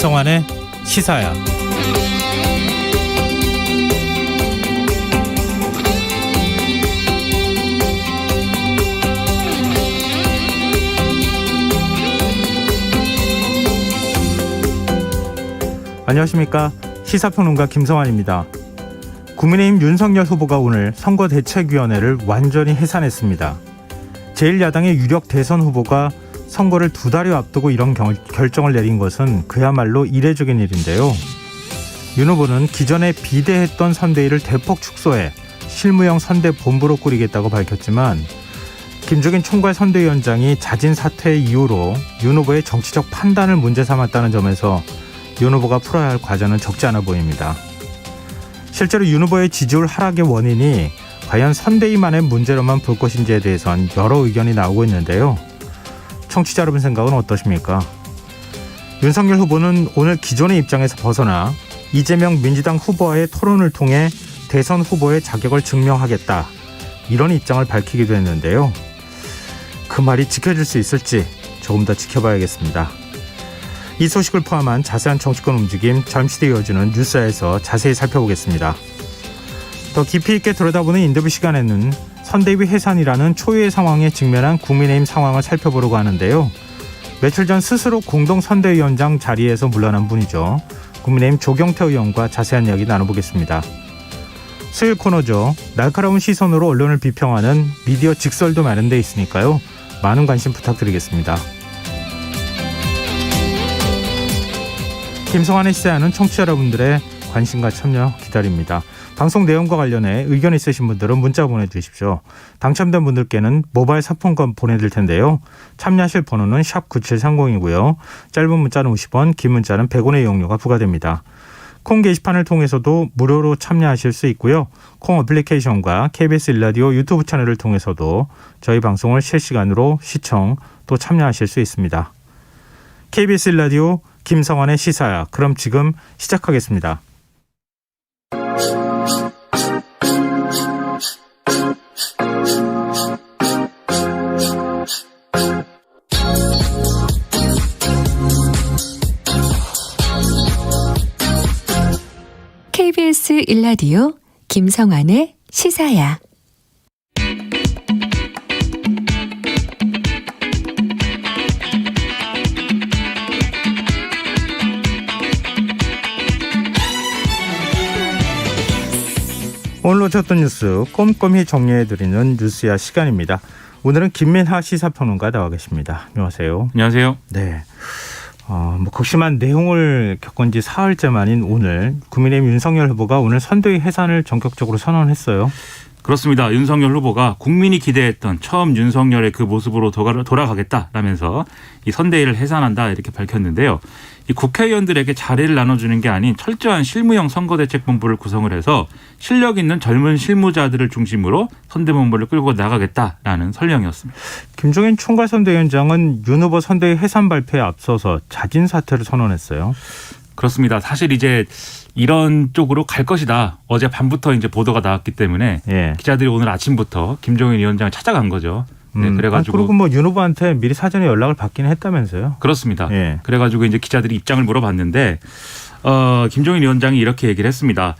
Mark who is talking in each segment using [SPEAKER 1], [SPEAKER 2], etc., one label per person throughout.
[SPEAKER 1] 김성환의 시사야. 안녕하십니까. 시사평론가 김성환입니다. 국민의힘 윤석열 후보가 오늘 선거대책위원회를 완전히 해산했습니다. 제1야당의 유력 대선 후보가 선거를 2달여 앞두고 이런 결정을 내린 것은 그야말로 이례적인 일인데요. 윤 후보는 기존에 비대했던 선대위를 대폭 축소해 실무형 선대본부로 꾸리겠다고 밝혔지만 김종인 총괄 선대위원장이 자진 사퇴 이후로 윤 후보의 정치적 판단을 문제 삼았다는 점에서 윤 후보가 풀어야 할 과제는 적지 않아 보입니다. 실제로 윤 후보의 지지율 하락의 원인이 과연 선대위만의 문제로만 볼 것인지에 대해선 여러 의견이 나오고 있는데요. 청취자 여러분 생각은 어떠십니까? 윤석열 후보는 오늘 기존의 입장에서 벗어나 이재명 민주당 후보와의 토론을 통해 대선 후보의 자격을 증명하겠다, 이런 입장을 밝히기도 했는데요. 그 말이 지켜질 수 있을지 조금 더 지켜봐야겠습니다. 이 소식을 포함한 자세한 정치권 움직임 잠시 뒤에 이어지는 뉴스에서 자세히 살펴보겠습니다. 더 깊이 있게 들여다보는 인터뷰 시간에는 선대위 해산이라는 초유의 상황에 직면한 국민의힘 상황을 살펴보려고 하는데요. 며칠 전 스스로 공동선대위원장 자리에서 물러난 분이죠. 국민의힘 조경태 의원과 자세한 이야기 나눠보겠습니다. 수요일 코너죠. 날카로운 시선으로 언론을 비평하는 미디어 직설도 마련돼 있으니까요. 많은 관심 부탁드리겠습니다. 김성환의 시사야는 청취자 여러분들의 관심과 참여 기다립니다. 방송 내용과 관련해 의견 있으신 분들은 문자 보내주십시오. 당첨된 분들께는 모바일 상품권 보내드릴 텐데요. 참여하실 번호는 샵 9730이고요. 짧은 문자는 50원, 긴 문자는 100원의 이용료가 부과됩니다. 콩 게시판을 통해서도 무료로 참여하실 수 있고요. 콩 어플리케이션과 KBS 1라디오 유튜브 채널을 통해서도 저희 방송을 실시간으로 시청 또 참여하실 수 있습니다. KBS 1라디오 김성환의 시사야. 그럼 지금 시작하겠습니다.
[SPEAKER 2] KBS 1라디오 김성환의 시사야.
[SPEAKER 1] 오늘 놓쳤던 뉴스 꼼꼼히 정리해드리는 뉴스야 시간입니다. 오늘은 김민하 시사평론가 나와 계십니다. 안녕하세요.
[SPEAKER 3] 안녕하세요.
[SPEAKER 1] 네. 극심한 내용을 겪은 지 사흘째 만인 오늘 국민의힘 윤석열 후보가 오늘 선대위 해산을 전격적으로 선언했어요.
[SPEAKER 3] 그렇습니다. 윤석열 후보가 국민이 기대했던 처음 윤석열의 그 모습으로 돌아가겠다라면서 이 선대위를 해산한다 이렇게 밝혔는데요. 이 국회의원들에게 자리를 나눠주는 게 아닌 철저한 실무형 선거대책본부를 구성을 해서 실력 있는 젊은 실무자들을 중심으로 선대본부를 끌고 나가겠다라는 설명이었습니다.
[SPEAKER 1] 김종인 총괄 선대위원장은 윤 후보 선대위 해산 발표에 앞서서 자진 사퇴를 선언했어요.
[SPEAKER 3] 그렇습니다. 사실 이제 이런 쪽으로 갈 것이다. 어제 밤부터 이제 보도가 나왔기 때문에 기자들이 오늘 아침부터 김종인 위원장을 찾아간 거죠. 네, 그래가지고
[SPEAKER 1] 그리고 뭐 윤 후보한테 미리 사전에 연락을 받기는 했다면서요?
[SPEAKER 3] 그렇습니다. 그래가지고 이제 기자들이 입장을 물어봤는데 김종인 위원장이 이렇게 얘기를 했습니다.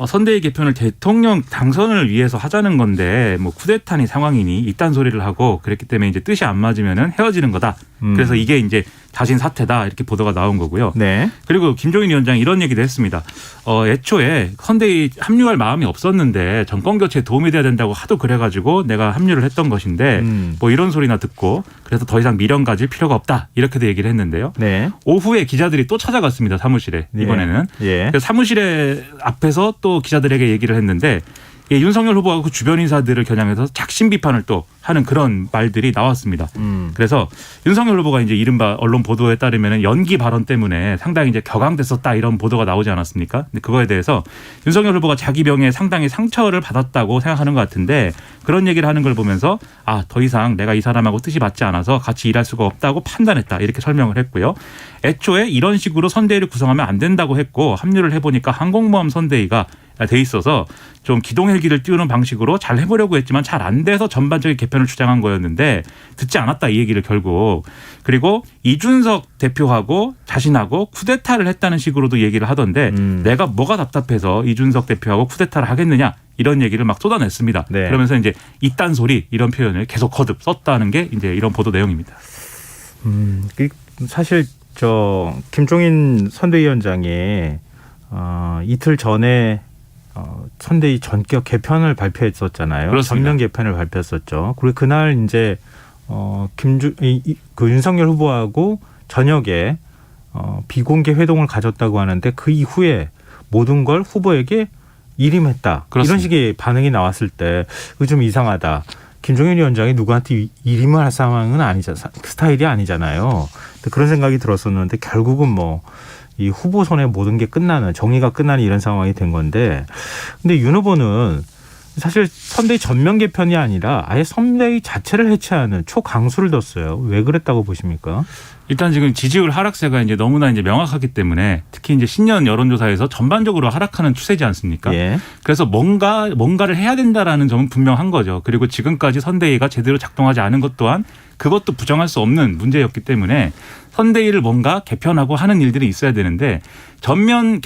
[SPEAKER 3] 선대위 개편을 대통령 당선을 위해서 하자는 건데 뭐 쿠데타니 상황이니 이딴 소리를 하고 그랬기 때문에 이제 뜻이 안 맞으면은 헤어지는 거다. 그래서 이게 이제 자신 사퇴다 이렇게 보도가 나온 거고요.
[SPEAKER 1] 네.
[SPEAKER 3] 그리고 김종인 위원장이 이런 얘기도 했습니다. 애초에 선대위 합류할 마음이 없었는데 정권 교체에 도움이 돼야 된다고 하도 그래가지고 내가 합류를 했던 것인데 뭐 이런 소리나 듣고 그래서 더 이상 미련 가질 필요가 없다 이렇게도 얘기를 했는데요.
[SPEAKER 1] 네.
[SPEAKER 3] 오후에 기자들이 또 찾아갔습니다. 사무실에 이번에는. 그래서 사무실에 앞에서 또 기자들에게 얘기를 했는데 윤석열 후보가 그 주변 인사들을 겨냥해서 작심 비판을 또 하는 그런 말들이 나왔습니다. 그래서 윤석열 후보가 이제 이른바 언론 보도에 따르면 연기 발언 때문에 상당히 이제 격앙됐었다 이런 보도가 나오지 않았습니까? 근데 그거에 대해서 윤석열 후보가 자기 병에 상당히 상처를 받았다고 생각하는 것 같은데 그런 얘기를 하는 걸 보면서 더 이상 내가 이 사람하고 뜻이 맞지 않아서 같이 일할 수가 없다고 판단했다 이렇게 설명을 했고요. 애초에 이런 식으로 선대위를 구성하면 안 된다고 했고 합류를 해보니까 항공모함 선대위가 돼 있어서 좀 기동헬기를 띄우는 방식으로 잘 해보려고 했지만 잘 안 돼서 전반적인 개편을 주장한 거였는데 듣지 않았다 이 얘기를 결국. 그리고 이준석 대표하고 자신하고 쿠데타를 했다는 식으로도 얘기를 하던데 내가 뭐가 답답해서 이준석 대표하고 쿠데타를 하겠느냐 이런 얘기를 막 쏟아냈습니다. 네. 그러면서 이제 이딴 소리 이런 표현을 계속 거듭 썼다는 게 이제 이런 보도 내용입니다.
[SPEAKER 1] 사실 김종인 선대위원장이 이틀 전에 선대위 전격 개편을 발표했었잖아요.
[SPEAKER 3] 그렇습니다.
[SPEAKER 1] 전면 개편을 발표했었죠. 그리고 그날 이제 그 윤석열 후보하고 저녁에 비공개 회동을 가졌다고 하는데 그 이후에 모든 걸 후보에게 일임했다. 그렇습니다. 이런 식의 반응이 나왔을 때 좀 이상하다. 김종인 위원장이 누구한테 일임을 할 상황은 스타일이 아니잖아요. 그런 생각이 들었었는데 결국은 이 후보 손에 모든 게 정의가 끝나는 이런 상황이 된 건데, 근데 윤 후보는 사실 선대위 전면 개편이 아니라 아예 선대위 자체를 해체하는 초강수를 뒀어요. 왜 그랬다고 보십니까?
[SPEAKER 3] 일단 지금 지지율 하락세가 이제 너무나 이제 명확하기 때문에 특히 이제 신년 여론조사에서 전반적으로 하락하는 추세지 않습니까? 예. 그래서 뭔가를 해야 된다라는 점은 분명한 거죠. 그리고 지금까지 선대위가 제대로 작동하지 않은 것 또한 그것도 부정할 수 없는 문제였기 때문에 선대위를 뭔가 개편하고 하는 일들이 있어야 되는데 전면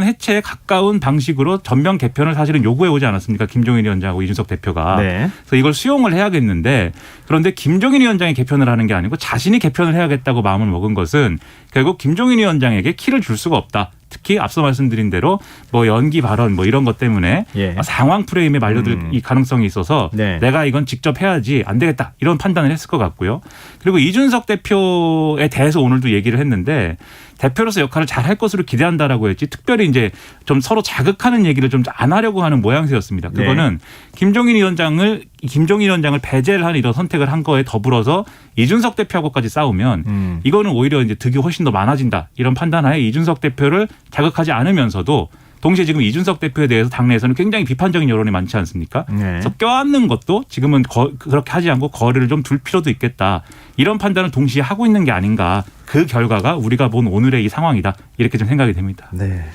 [SPEAKER 3] 해체에 가까운 방식으로 전면 개편을 사실은 요구해 오지 않았습니까? 김종인 위원장하고 이준석 대표가. 네. 그래서 이걸 수용을 해야겠는데 그런데 김종인 위원장이 개편을 하는 게 아니고 자신이 개편을 해야겠다고 마음을 먹은 것은 결국 김종인 위원장에게 키를 줄 수가 없다. 특히 앞서 말씀드린 대로 연기 발언 이런 것 때문에 상황 프레임에 말려들 이 가능성이 있어서 내가 이건 직접 해야지 안 되겠다 이런 판단을 했을 것 같고요. 그리고 이준석 대표에 대해서 오늘도 얘기를 했는데 대표로서 역할을 잘 할 것으로 기대한다라고 했지 특별히 이제 좀 서로 자극하는 얘기를 좀 안 하려고 하는 모양새였습니다. 그거는 김종인 위원장을 배제를 한 이런 선택을 한 거에 더불어서 이준석 대표하고까지 싸우면 이거는 오히려 이제 득이 훨씬 더 많아진다 이런 판단하에 이준석 대표를 자극하지 않으면서도 동시에 지금 이준석 대표에 대해서 당내에서는 굉장히 비판적인 여론이 많지 않습니까? 네. 그래서 껴안는 것도 지금은 그렇게 하지 않고 거리를 좀 둘 필요도 있겠다. 이런 판단을 동시에 하고 있는 게 아닌가. 그 결과가 우리가 본 오늘의 이 상황이다. 이렇게 좀 생각이 됩니다.
[SPEAKER 1] 네.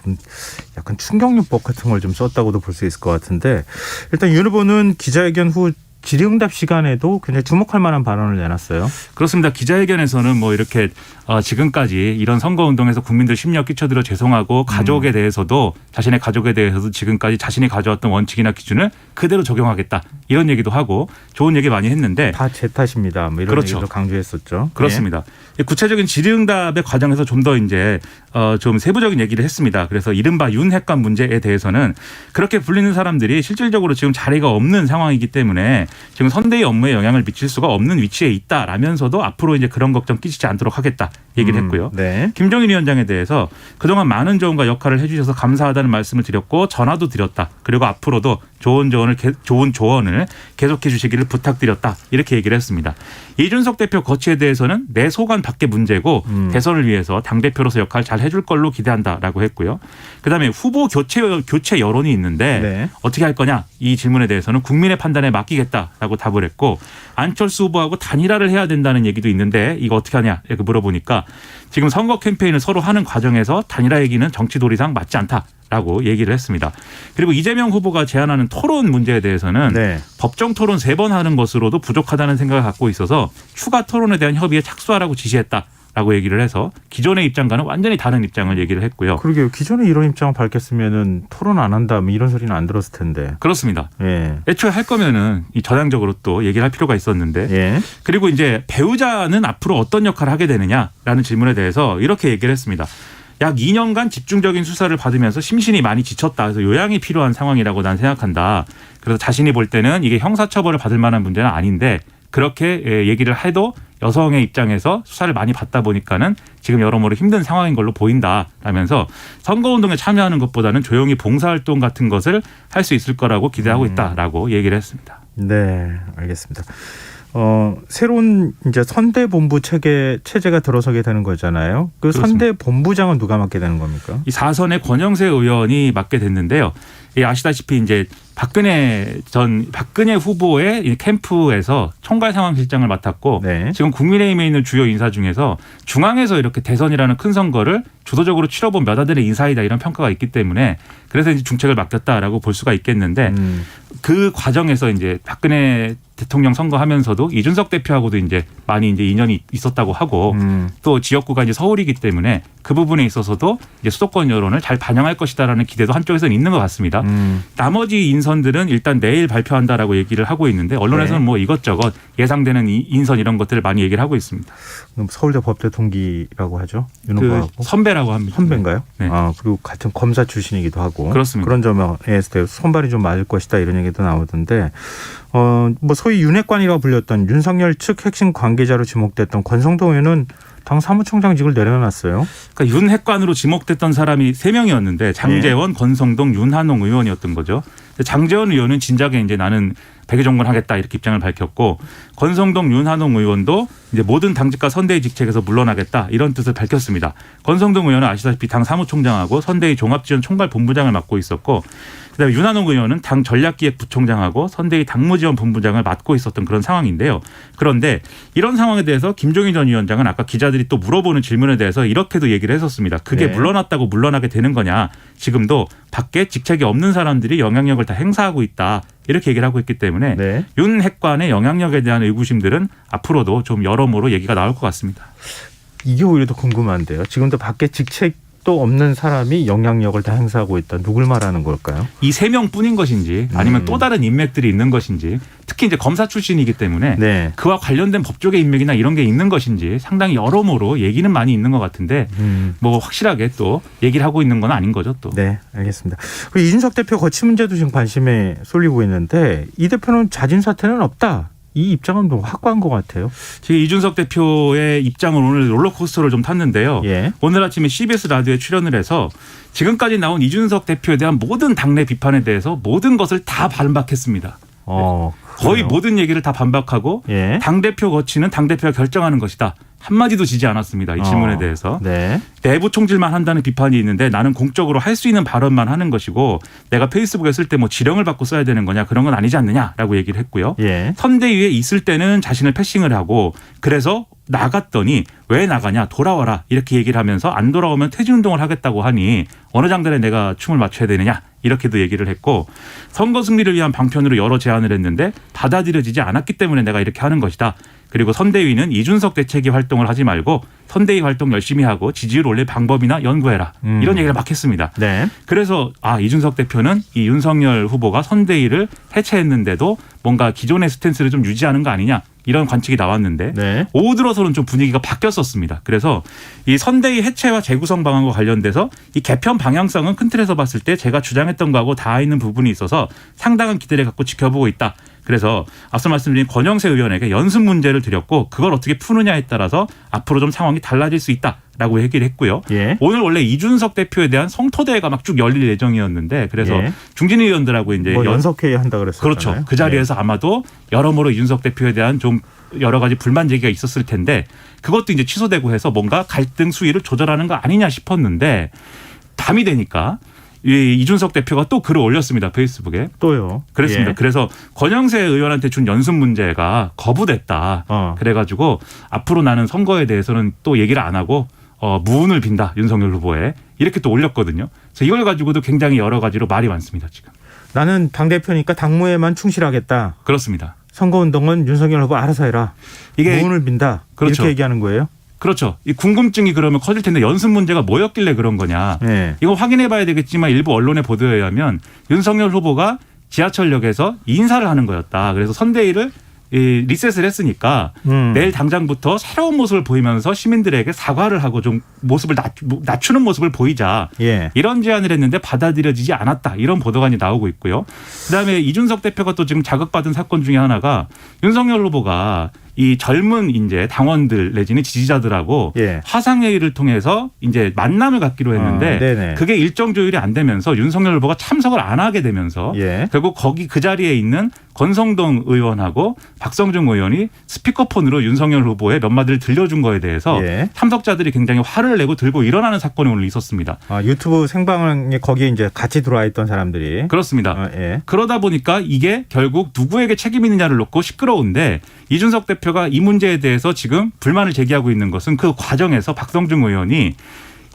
[SPEAKER 1] 좀 약간 충격요법 같은 걸 좀 썼다고도 볼 수 있을 것 같은데 일단 윤 후보는 기자회견 후 질의응답 시간에도 굉장히 주목할 만한 발언을 내놨어요.
[SPEAKER 3] 그렇습니다. 기자회견에서는 이렇게 지금까지 이런 선거운동에서 국민들 심리에 끼쳐들어 죄송하고 가족에 대해서도 자신의 가족에 대해서도 지금까지 자신이 가져왔던 원칙이나 기준을 그대로 적용하겠다. 이런 얘기도 하고 좋은 얘기 많이 했는데.
[SPEAKER 1] 다 제 탓입니다. 이런
[SPEAKER 3] 그렇죠.
[SPEAKER 1] 얘기도 강조했었죠.
[SPEAKER 3] 그렇습니다. 네. 구체적인 질의응답의 과정에서 좀 더 이제 좀 세부적인 얘기를 했습니다. 그래서 이른바 윤핵관 문제에 대해서는 그렇게 불리는 사람들이 실질적으로 지금 자리가 없는 상황이기 때문에 지금 선대위 업무에 영향을 미칠 수가 없는 위치에 있다라면서도 앞으로 이제 그런 걱정 끼치지 않도록 하겠다 얘기를 했고요. 네. 김종인 위원장에 대해서 그동안 많은 조언과 역할을 해주셔서 감사하다는 말씀을 드렸고 전화도 드렸다. 그리고 앞으로도 좋은 조언을 계속해 주시기를 부탁드렸다. 이렇게 얘기를 했습니다. 이준석 대표 거취에 대해서는 내 소관 밖의 문제고 대선을 위해서 당대표로서 역할 잘 해줄 걸로 기대한다라고 했고요. 그다음에 후보 교체 여론이 있는데 어떻게 할 거냐 이 질문에 대해서는 국민의 판단에 맡기겠다라고 답을 했고 안철수 후보하고 단일화를 해야 된다는 얘기도 있는데 이거 어떻게 하냐 이렇게 물어보니까 지금 선거 캠페인을 서로 하는 과정에서 단일화 얘기는 정치도리상 맞지 않다라고 얘기를 했습니다. 그리고 이재명 후보가 제안하는 토론 문제에 대해서는 법정 토론 3번 하는 것으로도 부족하다는 생각을 갖고 있어서 추가 토론에 대한 협의에 착수하라고 지시했다라고 얘기를 해서 기존의 입장과는 완전히 다른 입장을 얘기를 했고요.
[SPEAKER 1] 그러게요. 기존에 이런 입장을 밝혔으면 토론 안 한다 이런 소리는 안 들었을 텐데.
[SPEAKER 3] 그렇습니다. 애초에 할 거면은 이 전향적으로 또 얘기를 할 필요가 있었는데. 그리고 이제 배우자는 앞으로 어떤 역할을 하게 되느냐라는 질문에 대해서 이렇게 얘기를 했습니다. 약 2년간 집중적인 수사를 받으면서 심신이 많이 지쳤다. 그래서 요양이 필요한 상황이라고 난 생각한다. 그래서 자신이 볼 때는 이게 형사처벌을 받을 만한 문제는 아닌데 그렇게 얘기를 해도 여성의 입장에서 수사를 많이 받다 보니까는 지금 여러모로 힘든 상황인 걸로 보인다라면서 선거운동에 참여하는 것보다는 조용히 봉사활동 같은 것을 할 수 있을 거라고 기대하고 있다라고 얘기를 했습니다.
[SPEAKER 1] 네, 알겠습니다. 새로운 이제 선대본부 체제가 들어서게 되는 거잖아요. 그
[SPEAKER 3] 그렇습니다.
[SPEAKER 1] 선대본부장은 누가 맡게 되는 겁니까?
[SPEAKER 3] 이 4선의 권영세 의원이 맡게 됐는데요. 아시다시피 이제 박근혜 후보의 이 캠프에서 총괄상황실장을 맡았고
[SPEAKER 1] 네.
[SPEAKER 3] 지금 국민의힘에 있는 주요 인사 중에서 중앙에서 이렇게 대선이라는 큰 선거를 주도적으로 치러본 몇 아들의 인사이다 이런 평가가 있기 때문에 그래서 이제 중책을 맡겼다라고 볼 수가 있겠는데 그 과정에서 이제 박근혜 대통령 선거하면서도 이준석 대표하고도 이제 많이 이제 인연이 있었다고 하고 또 지역구가 이제 서울이기 때문에 그 부분에 있어서도 이제 수도권 여론을 잘 반영할 것이다라는 기대도 한쪽에서는 있는 것 같습니다. 나머지 인선들은 일단 내일 발표한다라고 얘기를 하고 있는데 언론에서는
[SPEAKER 1] 네.
[SPEAKER 3] 뭐 이것저것 예상되는 인선 이런 것들을 많이 얘기를 하고 있습니다.
[SPEAKER 1] 그럼 서울대 법대 동기라고 하죠. 윤
[SPEAKER 3] 그
[SPEAKER 1] 후보하고.
[SPEAKER 3] 선배라고 합니다.
[SPEAKER 1] 선배인가요?
[SPEAKER 3] 네.
[SPEAKER 1] 그리고 같은 검사 출신이기도 하고.
[SPEAKER 3] 그렇습니다.
[SPEAKER 1] 그런 점에서 손발이 좀 맞을 것이다 이런 얘기도 나오던데 뭐 소위 윤핵관이라고 불렸던 윤석열 측 핵심 관계자로 지목됐던 권성동 의원은 당 사무총장직을 내려놨어요.
[SPEAKER 3] 그러니까 윤핵관으로 지목됐던 사람이 3명이었는데 장제원, 권성동, 윤한홍 의원이었던 거죠. 장제원 의원은 진작에 이제 나는 백의종군 하겠다 이렇게 입장을 밝혔고 권성동, 윤한홍 의원도 이제 모든 당직과 선대위 직책에서 물러나겠다 이런 뜻을 밝혔습니다. 권성동 의원은 아시다시피 당 사무총장하고 선대위 종합지원 총괄본부장을 맡고 있었고 그다음에 윤한홍 의원은 당 전략기획부총장하고 선대위 당무지원본부장을 맡고 있었던 그런 상황인데요. 그런데 이런 상황에 대해서 김종인 전 위원장은 아까 기자들이 또 물어보는 질문에 대해서 이렇게도 얘기를 했었습니다. 그게
[SPEAKER 1] 네.
[SPEAKER 3] 물러났다고 물러나게 되는 거냐. 지금도 밖에 직책이 없는 사람들이 영향력을 다 행사하고 있다. 이렇게 얘기를 하고 있기 때문에
[SPEAKER 1] 네.
[SPEAKER 3] 윤 핵관의 영향력에 대한 의구심들은 앞으로도 좀 여러모로 얘기가 나올 것 같습니다.
[SPEAKER 1] 이게 오히려 더 궁금한데요. 지금도 밖에 직책도 없는 사람이 영향력을 다 행사하고 있다. 누굴 말하는 걸까요?
[SPEAKER 3] 이 3명뿐인 것인지 아니면 또 다른 인맥들이 있는 것인지 특히 이제 검사 출신이기 때문에
[SPEAKER 1] 네.
[SPEAKER 3] 그와 관련된 법조계 인맥이나 이런 게 있는 것인지 상당히 여러모로 얘기는 많이 있는 것 같은데 뭐 확실하게 또 얘기를 하고 있는 건 아닌 거죠 또.
[SPEAKER 1] 네, 알겠습니다. 그리고 이준석 대표 거취 문제도 지금 관심에 쏠리고 있는데 이 대표는 자진 사퇴는 없다. 이 입장은 좀 확고한 것 같아요.
[SPEAKER 3] 지금 이준석 대표의 입장을 오늘 롤러코스터를 좀 탔는데요.
[SPEAKER 1] 예.
[SPEAKER 3] 오늘 아침에 CBS 라디오에 출연을 해서 지금까지 나온 이준석 대표에 대한 모든 당내 비판에 대해서 모든 것을 다 반박했습니다. 거의
[SPEAKER 1] 그래요?
[SPEAKER 3] 모든 얘기를 다 반박하고
[SPEAKER 1] 예.
[SPEAKER 3] 당대표 거취는 당대표가 결정하는 것이다. 한마디도 지지 않았습니다. 이 질문에 대해서.
[SPEAKER 1] 네.
[SPEAKER 3] 내부 총질만 한다는 비판이 있는데 나는 공적으로 할 수 있는 발언만 하는 것이고 내가 페이스북에 쓸 때 뭐 지령을 받고 써야 되는 거냐 그런 건 아니지 않느냐라고 얘기를 했고요.
[SPEAKER 1] 예.
[SPEAKER 3] 선대위에 있을 때는 자신을 패싱을 하고 그래서 나갔더니 왜 나가냐 돌아와라 이렇게 얘기를 하면서 안 돌아오면 퇴진운동을 하겠다고 하니 어느 장단에 내가 춤을 맞춰야 되느냐 이렇게도 얘기를 했고 선거 승리를 위한 방편으로 여러 제안을 했는데 받아들여지지 않았기 때문에 내가 이렇게 하는 것이다. 그리고 선대위는 이준석 대책위 활동을 하지 말고 선대위 활동 열심히 하고 지지율 올릴 방법이나 연구해라. 이런 얘기를 막 했습니다.
[SPEAKER 1] 네.
[SPEAKER 3] 그래서 이준석 대표는 이 윤석열 후보가 선대위를 해체했는데도 뭔가 기존의 스탠스를 좀 유지하는 거 아니냐. 이런 관측이 나왔는데
[SPEAKER 1] 네.
[SPEAKER 3] 오후 들어서는 좀 분위기가 바뀌었었습니다. 그래서 이 선대위 해체와 재구성 방안과 관련돼서 이 개편 방향성은 큰 틀에서 봤을 때 제가 주장했던 거하고 닿아 있는 부분이 있어서 상당한 기대를 갖고 지켜보고 있다. 그래서 앞서 말씀드린 권영세 의원에게 연습 문제를 드렸고 그걸 어떻게 푸느냐에 따라서 앞으로 좀 상황이 달라질 수 있다라고 얘기를 했고요.
[SPEAKER 1] 예.
[SPEAKER 3] 오늘 원래 이준석 대표에 대한 성토대회가 막 쭉 열릴 예정이었는데 그래서
[SPEAKER 1] 예.
[SPEAKER 3] 중진 의원들하고 이제
[SPEAKER 1] 뭐 연석회의 한다 그랬었잖아요.
[SPEAKER 3] 그렇죠. 그 자리에서 아마도 여러모로 이준석 대표에 대한 좀 여러 가지 불만 제기가 있었을 텐데 그것도 이제 취소되고 해서 뭔가 갈등 수위를 조절하는 거 아니냐 싶었는데 밤이 되니까 이준석 대표가 또 글을 올렸습니다. 페이스북에.
[SPEAKER 1] 또요.
[SPEAKER 3] 그랬습니다.
[SPEAKER 1] 예.
[SPEAKER 3] 그래서 권영세 의원한테 준 연습 문제가 거부됐다. 그래가지고 앞으로 나는 선거에 대해서는 또 얘기를 안 하고 무운을 빈다. 윤석열 후보에. 이렇게 또 올렸거든요. 그래서 이걸 가지고도 굉장히 여러 가지로 말이 많습니다. 지금.
[SPEAKER 1] 나는 당대표니까 당무에만 충실하겠다.
[SPEAKER 3] 그렇습니다.
[SPEAKER 1] 선거운동은 윤석열 후보 알아서 해라.
[SPEAKER 3] 이게
[SPEAKER 1] 무운을 빈다.
[SPEAKER 3] 그렇죠.
[SPEAKER 1] 이렇게 얘기하는 거예요.
[SPEAKER 3] 그렇죠. 이 궁금증이 그러면 커질 텐데 연습 문제가 뭐였길래 그런 거냐.
[SPEAKER 1] 네.
[SPEAKER 3] 이거 확인해 봐야 되겠지만 일부 언론의 보도에 의하면 윤석열 후보가 지하철역에서 인사를 하는 거였다. 그래서 선대위를 리셋을 했으니까 내일 당장부터 새로운 모습을 보이면서 시민들에게 사과를 하고 좀 모습을 낮추는 모습을 보이자.
[SPEAKER 1] 예.
[SPEAKER 3] 이런 제안을 했는데 받아들여지지 않았다. 이런 보도가 나오고 있고요. 그다음에 이준석 대표가 또 지금 자극받은 사건 중에 하나가 윤석열 후보가 이 젊은 이제 당원들 내지는 지지자들하고
[SPEAKER 1] 예.
[SPEAKER 3] 화상회의를 통해서 이제 만남을 갖기로 했는데 그게 일정 조율이 안 되면서 윤석열 후보가 참석을 안 하게 되면서
[SPEAKER 1] 예.
[SPEAKER 3] 결국 거기 그 자리에 있는 권성동 의원하고 박성중 의원이 스피커폰으로 윤석열 후보의 몇 마디를 들려준 거에 대해서
[SPEAKER 1] 예.
[SPEAKER 3] 참석자들이 굉장히 화를 내고 들고 일어나는 사건이 오늘 있었습니다.
[SPEAKER 1] 유튜브 생방에 거기에 이제 같이 들어와 있던 사람들이.
[SPEAKER 3] 그렇습니다.
[SPEAKER 1] 예.
[SPEAKER 3] 그러다 보니까 이게 결국 누구에게 책임이 있느냐를 놓고 시끄러운데 이준석 대표가 이 문제에 대해서 지금 불만을 제기하고 있는 것은 그 과정에서 박성중 의원이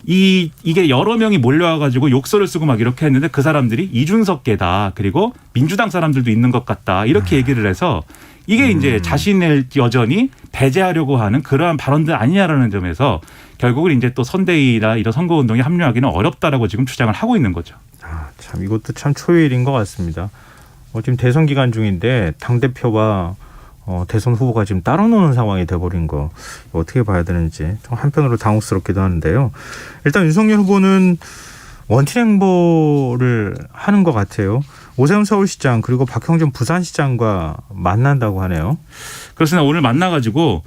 [SPEAKER 3] 이게 여러 명이 몰려와가지고 욕설을 쓰고 막 이렇게 했는데 그 사람들이 이준석계다 그리고 민주당 사람들도 있는 것 같다 이렇게 얘기를 해서 이게 이제 자신을 여전히 배제하려고 하는 그러한 발언들 아니냐라는 점에서 결국은 이제 또 선대위나 이런 선거운동에 합류하기는 어렵다라고 지금 주장을 하고 있는 거죠.
[SPEAKER 1] 참 이것도 참 초유일인 것 같습니다. 지금 대선 기간 중인데 당대표와 대선 후보가 지금 따로 노는 상황이 돼버린 거 어떻게 봐야 되는지 좀 한편으로 당혹스럽기도 하는데요. 일단 윤석열 후보는 원팀 행보를 하는 것 같아요. 오세훈 서울시장 그리고 박형준 부산시장과 만난다고 하네요.
[SPEAKER 3] 그렇습니다. 오늘 만나가지고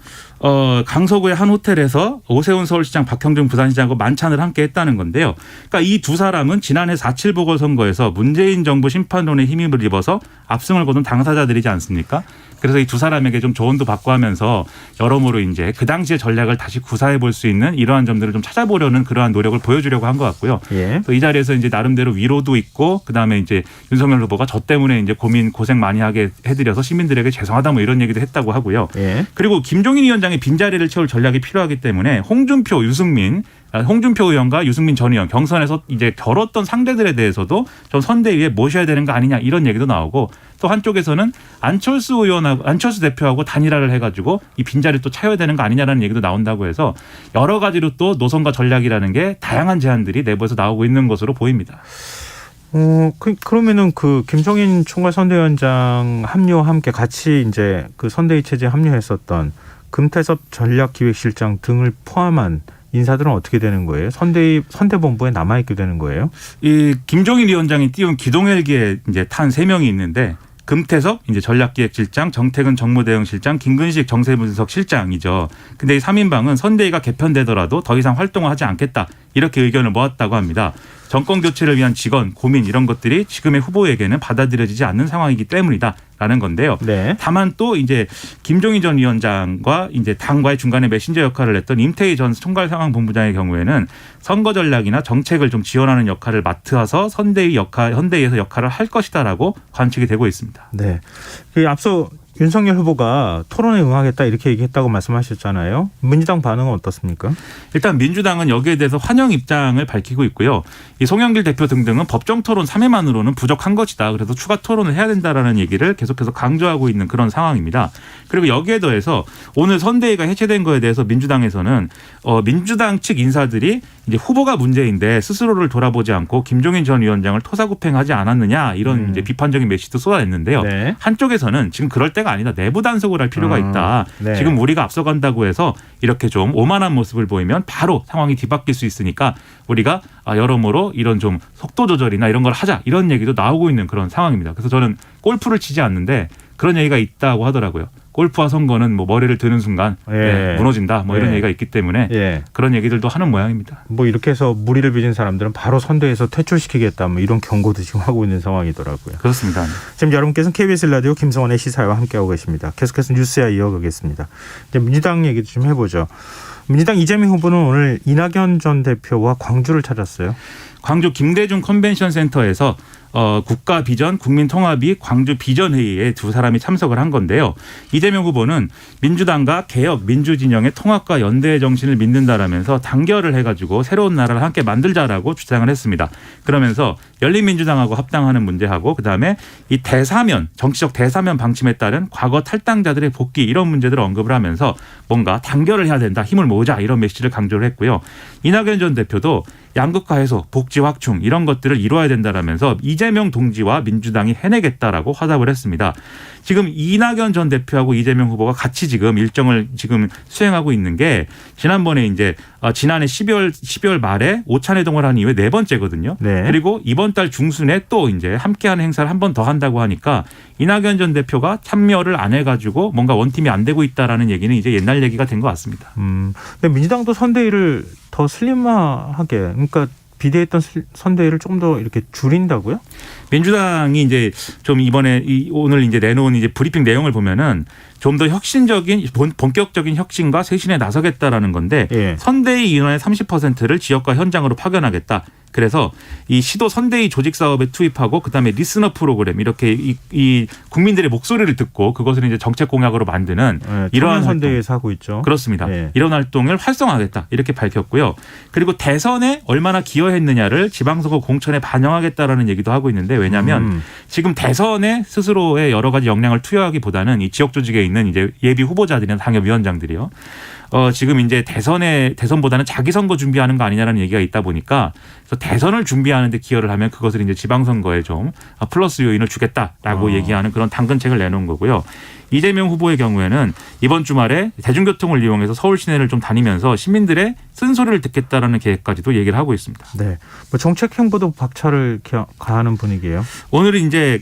[SPEAKER 3] 강서구의 한 호텔에서 오세훈 서울시장, 박형준 부산시장과 만찬을 함께 했다는 건데요. 그러니까 이 두 사람은 지난해 4.7 보궐선거에서 문재인 정부 심판론에 힘입을 입어서 압승을 거둔 당사자들이지 않습니까? 그래서 이 두 사람에게 좀 조언도 받고 하면서 여러모로 이제 그 당시의 전략을 다시 구사해 볼 수 있는 이러한 점들을 좀 찾아보려는 그러한 노력을 보여주려고 한 것 같고요.
[SPEAKER 1] 예.
[SPEAKER 3] 또 이 자리에서 이제 나름대로 위로도 있고 그다음에 이제 윤석열 후보가 저 때문에 이제 고생 많이 하게 해드려서 시민들에게 죄송하다 뭐 이런 얘기도 했다고 하고요.
[SPEAKER 1] 예.
[SPEAKER 3] 그리고 김종인 위원장의 빈자리를 채울 전략이 필요하기 때문에 홍준표 의원과 유승민 전 의원 경선에서 이제 겨뤘던 상대들에 대해서도 좀 선대위에 모셔야 되는 거 아니냐 이런 얘기도 나오고 또 한쪽에서는 안철수 대표하고 단일화를 해가지고 이 빈자리를 또 채워야 되는 거 아니냐라는 얘기도 나온다고 해서 여러 가지로 또 노선과 전략이라는 게 다양한 제안들이 내부에서 나오고 있는 것으로 보입니다.
[SPEAKER 1] 그러면은 그 김종인 총괄 선대위원장 합류와 함께 같이 이제 그 선대위 체제에 합류했었던 금태섭 전략기획실장 등을 포함한 인사들은 어떻게 되는 거예요? 선대본부에 남아있게 되는 거예요?
[SPEAKER 3] 이 김종인 위원장이 띄운 기동헬기에 이제 탄 3명이 있는데 금태섭 이제 전략기획실장, 정태근 정무대응실장, 김근식 정세분석실장이죠. 근데 이 3인방은 선대위가 개편되더라도 더 이상 활동을 하지 않겠다 이렇게 의견을 모았다고 합니다. 정권 교체를 위한 직원, 고민 이런 것들이 지금의 후보에게는 받아들여지지 않는 상황이기 때문이다라는 건데요.
[SPEAKER 1] 네.
[SPEAKER 3] 다만 또 이제 김종인 전 위원장과 이제 당과의 중간에 메신저 역할을 했던 임태희 전 총괄상황본부장의 경우에는 선거 전략이나 정책을 좀 지원하는 역할을 맡아서 선대위에서 역할을 할 것이다라고 관측이 되고 있습니다.
[SPEAKER 1] 네. 앞서 윤석열 후보가 토론에 응하겠다 이렇게 얘기했다고 말씀하셨잖아요. 민주당 반응은 어떻습니까?
[SPEAKER 3] 일단 민주당은 여기에 대해서 환영 입장을 밝히고 있고요. 이 송영길 대표 등등은 법정 토론 3회만으로는 부족한 것이다. 그래서 추가 토론을 해야 된다라는 얘기를 계속해서 강조하고 있는 그런 상황입니다. 그리고 여기에 더해서 오늘 선대위가 해체된 거에 대해서 민주당에서는 민주당 측 인사들이 이제 후보가 문제인데 스스로를 돌아보지 않고 김종인 전 위원장을 토사구팽하지 않았느냐 이런 이제 비판적인 메시지도 쏟아냈는데요.
[SPEAKER 1] 네.
[SPEAKER 3] 한쪽에서는 지금 그럴 때가 아니다. 내부 단속을 할 필요가 있다.
[SPEAKER 1] 네.
[SPEAKER 3] 지금 우리가 앞서간다고 해서 이렇게 좀 오만한 모습을 보이면 바로 상황이 뒤바뀔 수 있으니까 우리가 여러모로 이런 좀 속도 조절이나 이런 걸 하자 이런 얘기도 나오고 있는 그런 상황입니다. 그래서 저는 골프를 치지 않는데 그런 얘기가 있다고 하더라고요. 골프와 선거는 뭐 머리를 드는 순간 무너진다 뭐 이런 얘기가 있기 때문에 그런 얘기들도 하는 모양입니다.
[SPEAKER 1] 뭐 이렇게 해서 무리를 빚은 사람들은 바로 선대에서 퇴출시키겠다 뭐 이런 경고도 지금 하고 있는 상황이더라고요.
[SPEAKER 3] 그렇습니다.
[SPEAKER 1] 지금 여러분께서는 KBS 라디오 김성원의 시사와 함께하고 계십니다. 계속해서 뉴스야 이어가겠습니다. 이제 민주당 얘기도 좀 해보죠. 민주당 이재명 후보는 오늘 이낙연 전 대표와 광주를 찾았어요.
[SPEAKER 3] 광주 김대중 컨벤션 센터에서 국가 비전, 국민 통합이 광주 비전 회의에 두 사람이 참석을 한 건데요. 이재명 후보는 민주당과 개혁 민주 진영의 통합과 연대의 정신을 믿는다라면서 단결을 해가지고 새로운 나라를 함께 만들자라고 주장을 했습니다. 그러면서 열린민주당하고 합당하는 문제하고 그다음에 이 대사면, 정치적 대사면 방침에 따른 과거 탈당자들의 복귀 이런 문제들을 언급을 하면서 뭔가 단결을 해야 된다, 힘을 모으자 이런 메시지를 강조를 했고요. 이낙연 전 대표도 양극화 해소, 복지 확충 이런 것들을 이루어야 된다라면서 이재명 동지와 민주당이 해내겠다라고 화답을 했습니다. 지금 이낙연 전 대표하고 이재명 후보가 같이 지금 일정을 지금 수행하고 있는 게 지난번에 이제 지난해 12월 말에 오찬회동을 한 이후에 4번째거든요.
[SPEAKER 1] 네.
[SPEAKER 3] 그리고 이번 달 중순에 또 이제 함께하는 행사를 한 번 더 한다고 하니까 이낙연 전 대표가 참여를 안 해가지고 뭔가 원팀이 안 되고 있다라는 얘기는 이제 옛날 얘기가 된 것 같습니다.
[SPEAKER 1] 근데 민주당도 선대위를 더 슬림화하게, 그러니까 비대했던 선대위를 조금 더 이렇게 줄인다고요?
[SPEAKER 3] 민주당이 이제 좀 이번에 오늘 이제 내놓은 이제 브리핑 내용을 보면은 좀 더 혁신적인 본격적인 혁신과 쇄신에 나서겠다라는 건데
[SPEAKER 1] 예.
[SPEAKER 3] 선대위 인원의 30%를 지역과 현장으로 파견하겠다. 그래서 이 시도 선대위 조직 사업에 투입하고 그다음에 리스너 프로그램 이렇게 이 국민들의 목소리를 듣고 그것을 이제 정책 공약으로 만드는 이러한
[SPEAKER 1] 선대위에서 하고 있죠.
[SPEAKER 3] 그렇습니다.
[SPEAKER 1] 예.
[SPEAKER 3] 이런 활동을 활성화하겠다 이렇게 밝혔고요. 그리고 대선에 얼마나 기여했느냐를 지방선거 공천에 반영하겠다라는 얘기도 하고 있는데 왜냐하면 지금 대선에 스스로의 여러 가지 역량을 투여하기보다는 이 지역 조직에 있는 이제 예비 후보자들이나 당협위원장들이요. 지금 이제 대선보다는 자기 선거 준비하는 거 아니냐라는 얘기가 있다 보니까 그래서 대선을 준비하는 데 기여를 하면 그것을 이제 지방선거에 좀 플러스 요인을 주겠다라고 얘기하는 그런 당근책을 내놓은 거고요. 이재명 후보의 경우에는 이번 주말에 대중교통을 이용해서 서울 시내를 좀 다니면서 시민들의 쓴소리를 듣겠다라는 계획까지도 얘기를 하고 있습니다.
[SPEAKER 1] 네, 뭐 정책 행보도 박차를 가하는 분위기예요.
[SPEAKER 3] 오늘은 이제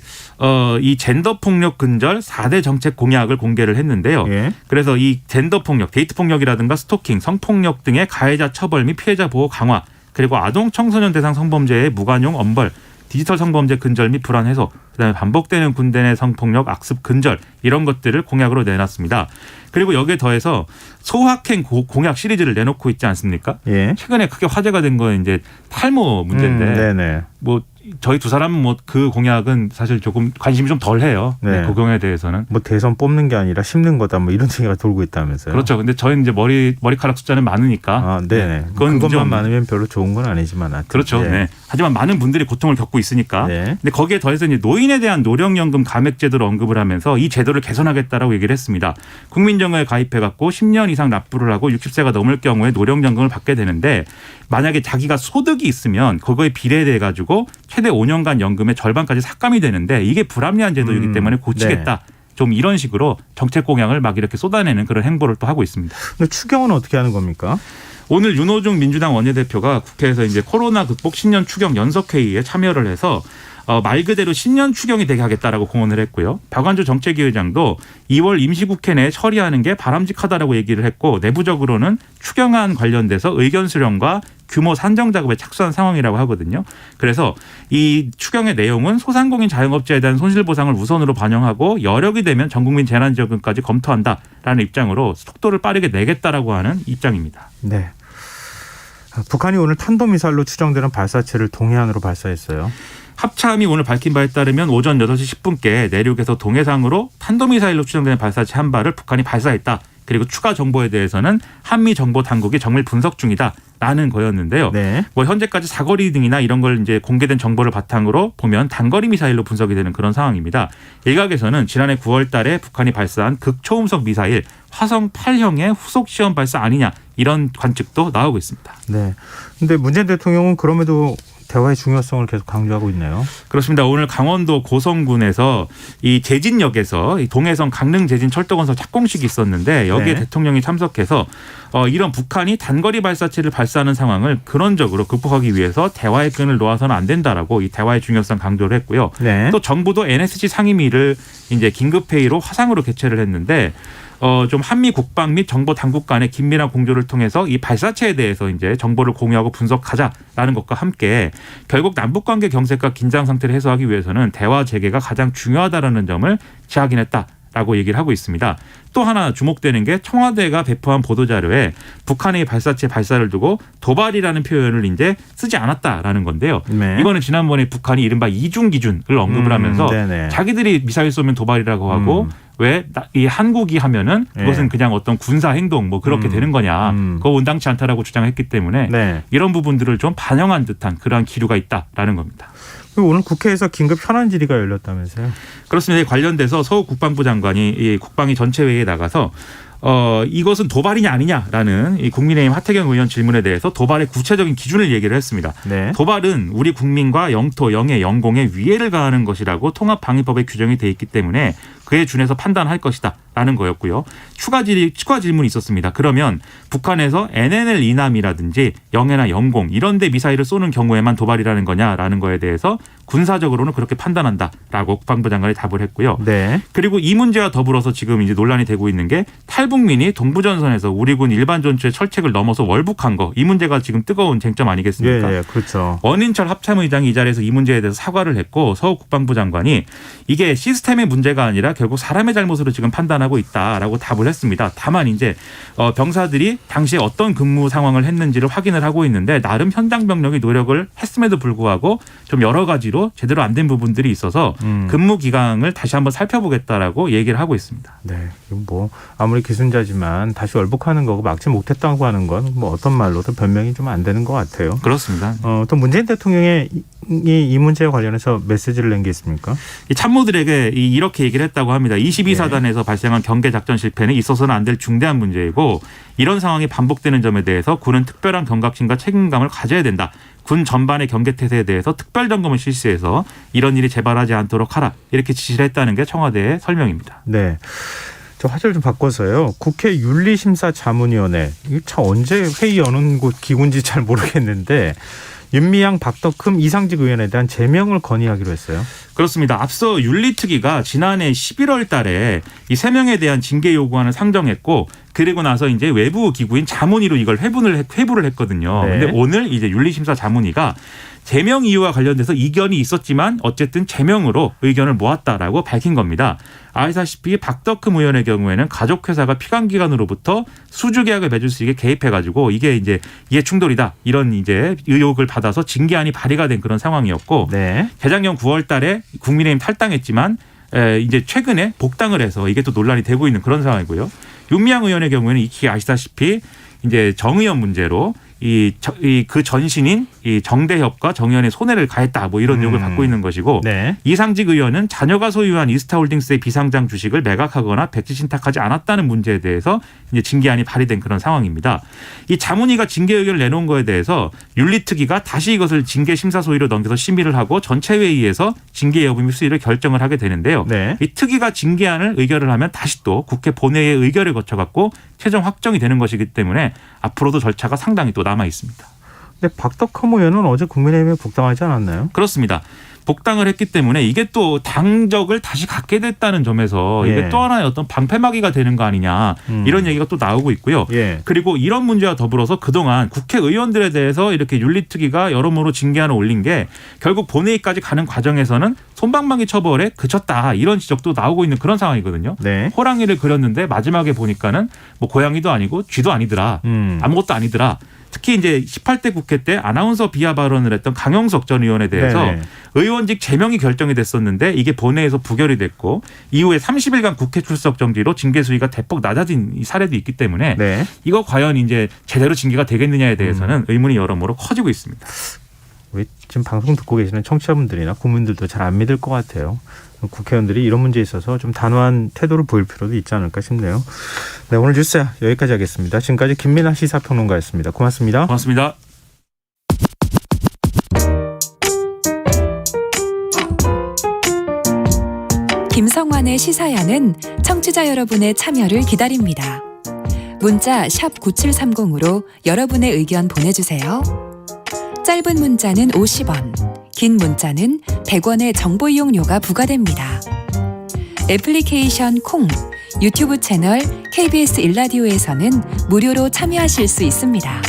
[SPEAKER 3] 이 젠더 폭력 근절 4대 정책 공약을 공개를 했는데요.
[SPEAKER 1] 예.
[SPEAKER 3] 그래서 이 젠더 폭력, 데이트 폭력이라든가 스토킹, 성폭력 등의 가해자 처벌 및 피해자 보호 강화, 그리고 아동 청소년 대상 성범죄의 무관용 엄벌, 디지털 성범죄 근절 및 불안 해소, 그다음에 반복되는 군대 내 성폭력 악습 근절 이런 것들을 공약으로 내놨습니다. 그리고 여기에 더해서 소확행 공약 시리즈를 내놓고 있지 않습니까?
[SPEAKER 1] 예.
[SPEAKER 3] 최근에 크게 화제가 된 건 이제 탈모 문제인데
[SPEAKER 1] 네네.
[SPEAKER 3] 뭐 저희 두 사람은 뭐 그 공약은 사실 조금 관심이 좀 덜해요.
[SPEAKER 1] 네.
[SPEAKER 3] 그 공약에 대해서는.
[SPEAKER 1] 뭐 대선 뽑는 게 아니라 심는 거다 뭐 이런 얘기가 돌고 있다면서요.
[SPEAKER 3] 그렇죠. 근데 저희는 이제 머리카락 숫자는 많으니까.
[SPEAKER 1] 아, 네네. 그것만 많으면 별로 좋은 건 아니지만. 하여튼.
[SPEAKER 3] 그렇죠.
[SPEAKER 1] 네.
[SPEAKER 3] 네. 하지만 많은 분들이 고통을 겪고 있으니까.
[SPEAKER 1] 네.
[SPEAKER 3] 근데 거기에 더해서 이제 노인에 대한 노령연금 감액제도를 언급을 하면서 이 제도를 개선하겠다라고 얘기를 했습니다. 국민정서에 가입해갖고 10년 이상 납부를 하고 60세가 넘을 경우에 노령연금을 받게 되는데 만약에 자기가 소득이 있으면 그거에 비례돼 가지고 최대 5년간 연금의 절반까지 삭감이 되는데 이게 불합리한 제도이기 때문에 고치겠다.
[SPEAKER 1] 네.
[SPEAKER 3] 좀 이런 식으로 정책 공약을 막 이렇게 쏟아내는 그런 행보를 또 하고 있습니다.
[SPEAKER 1] 근데 추경은 어떻게 하는 겁니까?
[SPEAKER 3] 오늘 윤호중 민주당 원내대표가 국회에서 이제 코로나 극복 신년 추경 연석회의에 참여를 해서 말 그대로 신년 추경이 되게 하겠다라고 공언을 했고요. 박완주 정책위 의장도 2월 임시국회 내에 처리하는 게 바람직하다라고 얘기를 했고 내부적으로는 추경안 관련돼서 의견 수렴과 규모 산정 작업에 착수한 상황이라고 하거든요. 그래서 이 추경의 내용은 소상공인 자영업자에 대한 손실보상을 우선으로 반영하고 여력이 되면 전국민 재난지원금까지 검토한다라는 입장으로 속도를 빠르게 내겠다라고 하는 입장입니다.
[SPEAKER 1] 네. 북한이 오늘 탄도미사일로 추정되는 발사체를 동해안으로 발사했어요.
[SPEAKER 3] 합참이 오늘 밝힌 바에 따르면 오전 8시 10분께 내륙에서 동해상으로 탄도미사일로 추정되는 발사체 한 발을 북한이 발사했다. 그리고 추가 정보에 대해서는 한미 정보 당국이 정밀 분석 중이다라는 거였는데요.
[SPEAKER 1] 네.
[SPEAKER 3] 뭐 현재까지 사거리 등이나 이런 걸 이제 공개된 정보를 바탕으로 보면 단거리 미사일로 분석이 되는 그런 상황입니다. 일각에서는 지난해 9월달에 북한이 발사한 극초음속 미사일 화성 8형의 후속 시험 발사 아니냐 이런 관측도 나오고 있습니다.
[SPEAKER 1] 네. 근데 문재인 대통령은 그럼에도 대화의 중요성을 계속 강조하고 있네요.
[SPEAKER 3] 그렇습니다. 오늘 강원도 고성군에서 이 제진역에서 이 동해선 강릉 제진 철도건설 착공식이 있었는데 여기에
[SPEAKER 1] 네.
[SPEAKER 3] 대통령이 참석해서 이런 북한이 단거리 발사체를 발사하는 상황을 근원적으로 극복하기 위해서 대화의 끈을 놓아서는 안 된다라고 이 대화의 중요성 강조를 했고요.
[SPEAKER 1] 네.
[SPEAKER 3] 또 정부도 NSC 상임위를 이제 긴급회의로 화상으로 개최를 했는데 좀 한미 국방 및 정보 당국 간의 긴밀한 공조를 통해서 이 발사체에 대해서 이제 정보를 공유하고 분석하자라는 것과 함께 결국 남북 관계 경색과 긴장 상태를 해소하기 위해서는 대화 재개가 가장 중요하다라는 점을 재확인했다라고 얘기를 하고 있습니다. 또 하나 주목되는 게 청와대가 배포한 보도자료에 북한의 발사체 발사를 두고 도발이라는 표현을 이제 쓰지 않았다라는 건데요.
[SPEAKER 1] 네.
[SPEAKER 3] 이거는 지난번에 북한이 이른바 이중 기준을 언급을 하면서
[SPEAKER 1] 네네.
[SPEAKER 3] 자기들이 미사일 쏘면 도발이라고 하고 왜 이 한국이 하면은 그것은
[SPEAKER 1] 네.
[SPEAKER 3] 그냥 어떤 군사 행동 뭐 그렇게 되는 거냐. 그거 온당치 않다라고 주장했기 때문에
[SPEAKER 1] 네.
[SPEAKER 3] 이런 부분들을 좀 반영한 듯한 그러한 기류가 있다라는 겁니다.
[SPEAKER 1] 그리고 오늘 국회에서 긴급 현안 질의가 열렸다면서요?
[SPEAKER 3] 그렇습니다. 관련돼서 서욱 국방부 장관이 이 국방위 전체 회의에 나가서 이것은 도발이냐 아니냐라는 이 국민의힘 하태경 의원 질문에 대해서 도발의 구체적인 기준을 얘기를 했습니다.
[SPEAKER 1] 네.
[SPEAKER 3] 도발은 우리 국민과 영토, 영해, 영공에 위해를 가하는 것이라고 통합방위법에 규정이 돼 있기 때문에 그에 준해서 판단할 것이다 라는 거였고요. 추가 질문이 있었습니다. 그러면 북한에서 NNL 이남이라든지 영해나 영공 이런 데 미사일을 쏘는 경우에만 도발이라는 거냐라는 거에 대해서 군사적으로는 그렇게 판단한다라고 국방부 장관이 답을 했고요.
[SPEAKER 1] 네.
[SPEAKER 3] 그리고 이 문제와 더불어서 지금 이제 논란이 되고 있는 게 탈북민이 동부전선에서 우리 군 일반 전투의 철책을 넘어서 월북한 거, 이 문제가 지금 뜨거운 쟁점 아니겠습니까?
[SPEAKER 1] 예, 그렇죠.
[SPEAKER 3] 원인철 합참의장이 이 자리에서 이 문제에 대해서 사과를 했고 서욱 국방부 장관이 이게 시스템의 문제가 아니라 결국 사람의 잘못으로 지금 판단하고 있다라고 답을 했습니다. 다만 이제 병사들이 당시에 어떤 근무 상황을 했는지를 확인을 하고 있는데 나름 현장 병력이 노력을 했음에도 불구하고 좀 여러 가지로 제대로 안 된 부분들이 있어서 근무 기간을 다시 한번 살펴보겠다라고 얘기를 하고 있습니다.
[SPEAKER 1] 네, 뭐 아무리 기순자지만 다시 월북하는 거고 막지 못했다고 하는 건 뭐 어떤 말로도 변명이 좀 안 되는 것 같아요.
[SPEAKER 3] 그렇습니다.
[SPEAKER 1] 또 문재인 대통령이 이 문제와 관련해서 메시지를 낸 게 있습니까?
[SPEAKER 3] 이 참모들에게 이렇게 얘기를 했다고 합니다. 22사단에서 발생한 경계 작전 실패는 있어서는 안 될 중대한 문제이고 이런 상황이 반복되는 점에 대해서 군은 특별한 경각심과 책임감을 가져야 된다. 군 전반의 경계태세에 대해서 특별 점검을 실시해서 이런 일이 재발하지 않도록 하라. 이렇게 지시를 했다는 게 청와대의 설명입니다.
[SPEAKER 1] 네. 저 화제를 좀 바꿔서요. 국회 윤리심사자문위원회. 이게 참 언제 회의 여는 곳 기구인지 잘 모르겠는데 윤미향, 박덕흠, 이상직 의원에 대한 제명을 건의하기로 했어요.
[SPEAKER 3] 그렇습니다. 앞서 윤리특위가 지난해 11월 달에 이 3명에 대한 징계 요구안을 상정했고 그리고 나서 이제 외부 기구인 자문위로 이걸 회부를 했거든요.
[SPEAKER 1] 네.
[SPEAKER 3] 근데 오늘 이제 윤리심사 자문위가 제명 이유와 관련돼서 이견이 있었지만 어쨌든 제명으로 의견을 모았다라고 밝힌 겁니다. 아시다시피 박덕흠 의원의 경우에는 가족회사가 피감기관으로부터 수주 계약을 맺을 수 있게 개입해가지고 이게 이해충돌이다 이런 이제 의혹을 받아서 징계안이 발의가 된 그런 상황이었고
[SPEAKER 1] 네.
[SPEAKER 3] 재작년 9월달에 국민의힘 탈당했지만 이제 최근에 복당을 해서 이게 또 논란이 되고 있는 그런 상황이고요. 윤미향 의원의 경우에는 익히 아시다시피 이제 정의연 문제로 그 전신인 이 정대협과 정의연의 손해를 가했다 뭐 이런 의혹을 받고 있는 것이고
[SPEAKER 1] 네.
[SPEAKER 3] 이상직 의원은 자녀가 소유한 이스타홀딩스의 비상장 주식을 매각하거나 백지 신탁하지 않았다는 문제에 대해서 이제 징계안이 발의된 그런 상황입니다. 이 자문위가 징계 의견을 내놓은 거에 대해서 윤리특위가 다시 이것을 징계 심사 소위로 넘겨서 심의를 하고 전체 회의에서 징계 여부 및 수위를 결정을 하게 되는데요.
[SPEAKER 1] 네.
[SPEAKER 3] 이 특위가 징계안을 의결을 하면 다시 또 국회 본회의의 의결을 거쳐갖고 최종 확정이 되는 것이기 때문에 앞으로도 절차가 상당히 또 남아 있습니다.
[SPEAKER 1] 근데 박덕흠 의원은 어제 국민의힘에 복당하지 않았나요?
[SPEAKER 3] 그렇습니다. 복당을 했기 때문에 이게 또 당적을 다시 갖게 됐다는 점에서
[SPEAKER 1] 예.
[SPEAKER 3] 이게 또 하나의 어떤 방패막이가 되는 거 아니냐 이런 얘기가 또 나오고 있고요.
[SPEAKER 1] 예.
[SPEAKER 3] 그리고 이런 문제와 더불어서 그동안 국회의원들에 대해서 이렇게 윤리특위가 여러모로 징계안을 올린 게 결국 본회의까지 가는 과정에서는 솜방망이 처벌에 그쳤다 이런 지적도 나오고 있는 그런 상황이거든요.
[SPEAKER 1] 네.
[SPEAKER 3] 호랑이를 그렸는데 마지막에 보니까는 뭐 고양이도 아니고 쥐도 아니더라. 아무것도 아니더라. 특히 이제 18대 국회 때 아나운서 비하 발언을 했던 강영석 전 의원에 대해서
[SPEAKER 1] 네네.
[SPEAKER 3] 의원직 제명이 결정이 됐었는데 이게 본회의에서 부결이 됐고 이후에 30일간 국회 출석 정지로 징계 수위가 대폭 낮아진 이 사례도 있기 때문에
[SPEAKER 1] 네.
[SPEAKER 3] 이거 과연 이제 제대로 징계가 되겠느냐에 대해서는 의문이 여러모로 커지고 있습니다.
[SPEAKER 1] 우리 지금 방송 듣고 계시는 청취자분들이나 국민들도 잘 안 믿을 것 같아요. 국회의원들이 이런 문제에 있어서 좀 단호한 태도를 보일 필요도 있지 않을까 싶네요. 네, 오늘 뉴스 여기까지 하겠습니다. 지금까지 김민아 시사평론가였습니다. 고맙습니다.
[SPEAKER 3] 고맙습니다.
[SPEAKER 2] 김성환의 시사야는 청취자 여러분의 참여를 기다립니다. 문자 샵 9730으로 여러분의 의견 보내주세요. 짧은 문자는 50원, 긴 문자는 100원의 정보 이용료가 부과됩니다. 애플리케이션 콩, 유튜브 채널 KBS 일라디오에서는 무료로 참여하실 수 있습니다.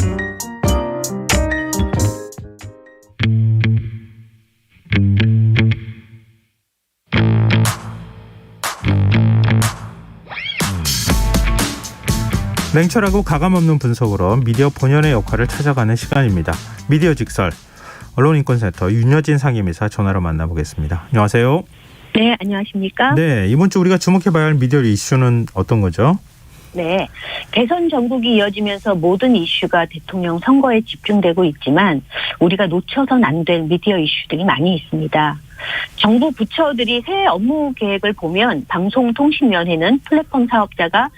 [SPEAKER 1] 냉철하고 가감없는 분석으로 미디어 본연의 역할을 찾아가는 시간입니다. 미디어 직설, 언론인권센터 윤여진 상임이사 전화로 만나보겠습니다. 안녕하세요.
[SPEAKER 4] 네, 안녕하십니까?
[SPEAKER 1] 네, 이번 주 우리가 주목해봐야 할 미디어 이슈는 어떤 거죠?
[SPEAKER 4] 네, 대선 전국이 이어지면서 모든 이슈가 대통령 선거에 집중되고 있지만 우리가 놓쳐선 안 될 미디어 이슈들이 많이 있습니다. 정부 부처들이 새 업무 계획을 보면 방송통신위원회는 플랫폼 사업자가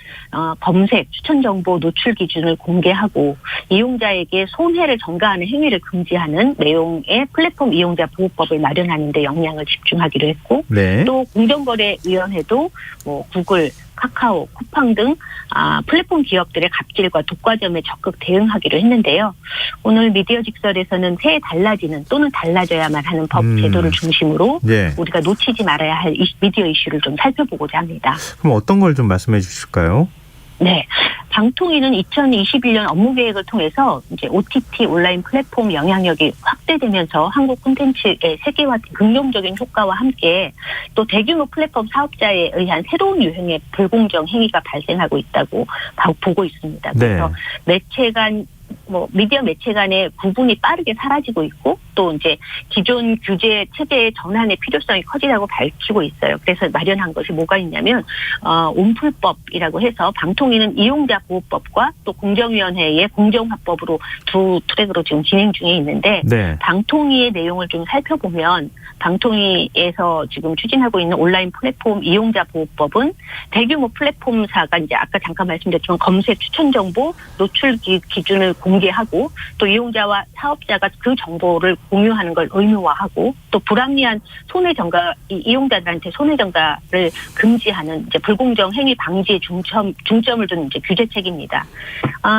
[SPEAKER 4] 검색, 추천 정보 노출 기준을 공개하고 이용자에게 손해를 전가하는 행위를 금지하는 내용의 플랫폼 이용자 보호법을 마련하는 데 역량을 집중하기로 했고
[SPEAKER 1] 네.
[SPEAKER 4] 또 공정거래위원회도 뭐 구글, 카카오, 쿠팡 등 플랫폼 기업들의 갑질과 독과점에 적극 대응하기로 했는데요. 오늘 미디어 직설에서는 새해 달라지는 또는 달라져야만 하는 법 제도를 중심으로
[SPEAKER 1] 네.
[SPEAKER 4] 우리가 놓치지 말아야 할 미디어 이슈를 좀 살펴보고자 합니다.
[SPEAKER 1] 그럼 어떤 걸 좀 말씀해 주실까요?
[SPEAKER 4] 네. 방통위는 2021년 업무 계획을 통해서 이제 OTT 온라인 플랫폼 영향력이 확대되면서 한국 콘텐츠의 세계화 긍정적인 효과와 함께 또 대규모 플랫폼 사업자에 의한 새로운 유형의 불공정 행위가 발생하고 있다고 보고 있습니다. 그래서 매체 간 미디어 매체 간의 구분이 빠르게 사라지고 있고 또 이제 기존 규제 체계의 전환의 필요성이 커지다고 밝히고 있어요. 그래서 마련한 것이 뭐가 있냐면 온풀법이라고 해서 방통위는 이용자 보호법과 또 공정위원회의 공정화법으로 두 트랙으로 지금 진행 중에 있는데
[SPEAKER 1] 네.
[SPEAKER 4] 방통위의 내용을 좀 살펴보면 방통위에서 지금 추진하고 있는 온라인 플랫폼 이용자 보호법은 대규모 플랫폼사가 이제 아까 잠깐 말씀드렸지만 검색 추천 정보 노출 기준을 공개하고 또 이용자와 사업자가 그 정보를 공유하는 걸 의무화하고 또 불합리한 손해전가 이용자들한테 손해전가를 금지하는 이제 불공정 행위 방지에 중점을 둔 이제 규제책입니다.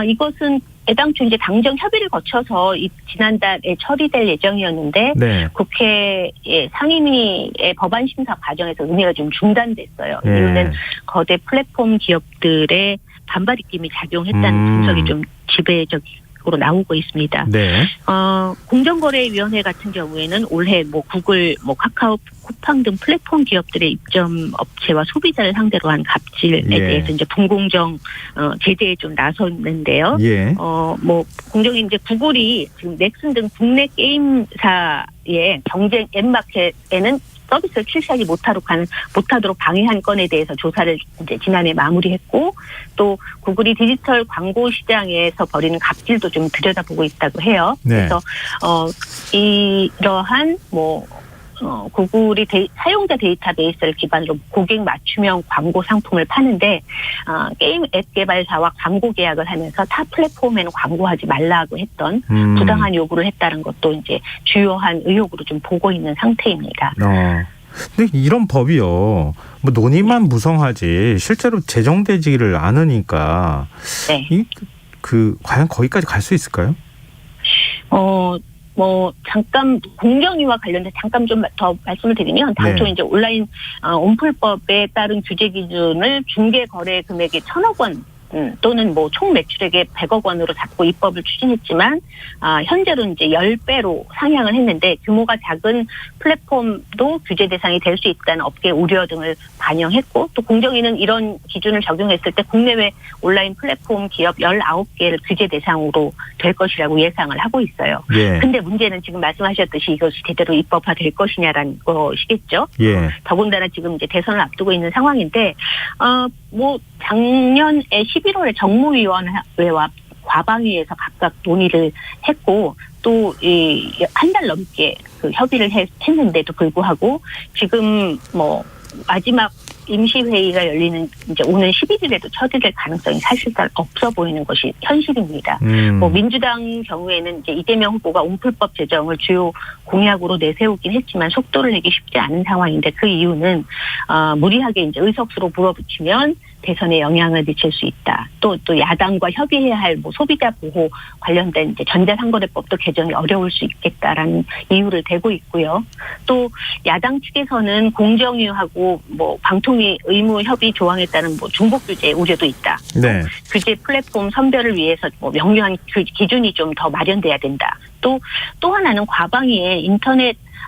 [SPEAKER 4] 이것은 애당초 이제 당정 협의를 거쳐서 지난달에 처리될 예정이었는데
[SPEAKER 1] 네.
[SPEAKER 4] 국회 상임위의 법안 심사 과정에서 의회가 좀 중단됐어요.
[SPEAKER 1] 네.
[SPEAKER 4] 이유는 거대 플랫폼 기업들의 반발 입김이 작용했다는 분석이 좀 지배적으로 나오고 있습니다.
[SPEAKER 1] 네.
[SPEAKER 4] 공정거래위원회 같은 경우에는 올해 구글, 카카오, 쿠팡 등 플랫폼 기업들의 입점 업체와 소비자를 상대로 한 갑질에 대해서 이제 불공정 제재에 좀 나섰는데요.
[SPEAKER 1] 예.
[SPEAKER 4] 공정이 이제 구글이 지금 넥슨 등 국내 게임사의 경쟁 앱마켓에는 서비스를 출시하지 못하도록 방해한 건에 대해서 조사를 이제 지난해 마무리했고 또 구글이 디지털 광고 시장에서 벌이는 갑질도 좀 들여다보고 있다고 해요.
[SPEAKER 1] 네.
[SPEAKER 4] 그래서 이러한 구글이 사용자 데이터베이스를 기반으로 고객 맞춤형 광고 상품을 파는데 게임 앱 개발사와 광고 계약을 하면서 타 플랫폼에는 광고하지 말라고 했던 부당한 요구를 했다는 것도 이제 주요한 의혹으로 좀 보고 있는 상태입니다.
[SPEAKER 1] 근데 이런 법이요, 논의만 무성하지 실제로 제정되지를 않으니까
[SPEAKER 4] 네.
[SPEAKER 1] 과연 거기까지 갈 수 있을까요?
[SPEAKER 4] 잠깐 공정위와 관련돼서 잠깐 좀 더 말씀을 드리면 당초 이제 온라인 온풀법에 따른 규제 기준을 중개 거래 금액이 1,000억 원 또는 총 매출액의 100억 원으로 잡고 입법을 추진했지만 현재로는 이제 10배로 상향을 했는데 규모가 작은 플랫폼도 규제 대상이 될 수 있다는 업계 우려 등을 반영했고 또 공정위는 이런 기준을 적용했을 때 국내외 온라인 플랫폼 기업 19개를 규제 대상으로 될 것이라고 예상을 하고 있어요. 근데 문제는 지금 말씀하셨듯이 이것이 제대로 입법화 될 것이냐라는 것이겠죠. 더군다나 지금 이제 대선을 앞두고 있는 상황인데 작년에 11월에 정무위원회와 과방위에서 각각 논의를 했고 또 한 달 넘게 협의를 했는데도 불구하고 지금 마지막 임시회의가 열리는 이제 오는 11일에도 처리될 가능성이 사실상 없어 보이는 것이 현실입니다. 민주당 경우에는 이제 이재명 후보가 온풀법 제정을 주요 공약으로 내세우긴 했지만 속도를 내기 쉽지 않은 상황인데 그 이유는 무리하게 이제 의석수로 물어붙이면 대선에 영향을 미칠 수 있다. 또 야당과 협의해야 할 소비자 보호 관련된 이제 전자상거래법도 개정이 어려울 수 있겠다라는 이유를 대고 있고요. 또 야당 측에서는 공정위하고 방통위 의무 협의 조항에 따른 중복 규제 우려도 있다.
[SPEAKER 1] 네.
[SPEAKER 4] 규제 플랫폼 선별을 위해서 명료한 기준이 좀 더 마련돼야 된다. 또 하나는 과방위에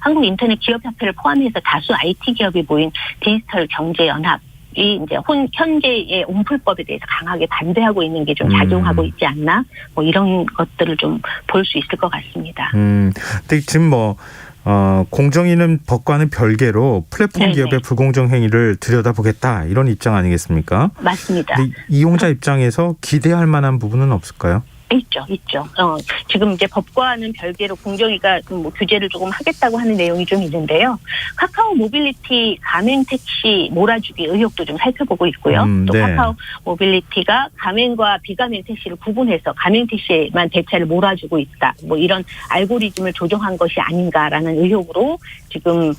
[SPEAKER 4] 한국 인터넷 기업협회를 포함해서 다수 IT 기업이 모인 디지털 경제 연합 이 이제 현재의 온풀법에 대해서 강하게 반대하고 있는 게 좀 작용하고 있지 않나 이런 것들을 좀 볼 수 있을 것 같습니다.
[SPEAKER 1] 근데 지금 공정위는 법과는 별개로 플랫폼 기업의 불공정 행위를 들여다보겠다 이런 입장 아니겠습니까?
[SPEAKER 4] 맞습니다.
[SPEAKER 1] 이용자 입장에서 기대할 만한 부분은 없을까요?
[SPEAKER 4] 있죠. 지금 이제 법과는 별개로 공정위가 뭐 규제를 조금 하겠다고 하는 내용이 좀 있는데요. 카카오 모빌리티 가맹 택시 몰아주기 의혹도 좀 살펴보고 있고요. 또
[SPEAKER 1] 네.
[SPEAKER 4] 카카오 모빌리티가 가맹과 비가맹 택시를 구분해서 가맹 택시에만 대차를 몰아주고 있다. 뭐 이런 알고리즘을 조정한 것이 아닌가라는 의혹으로 지금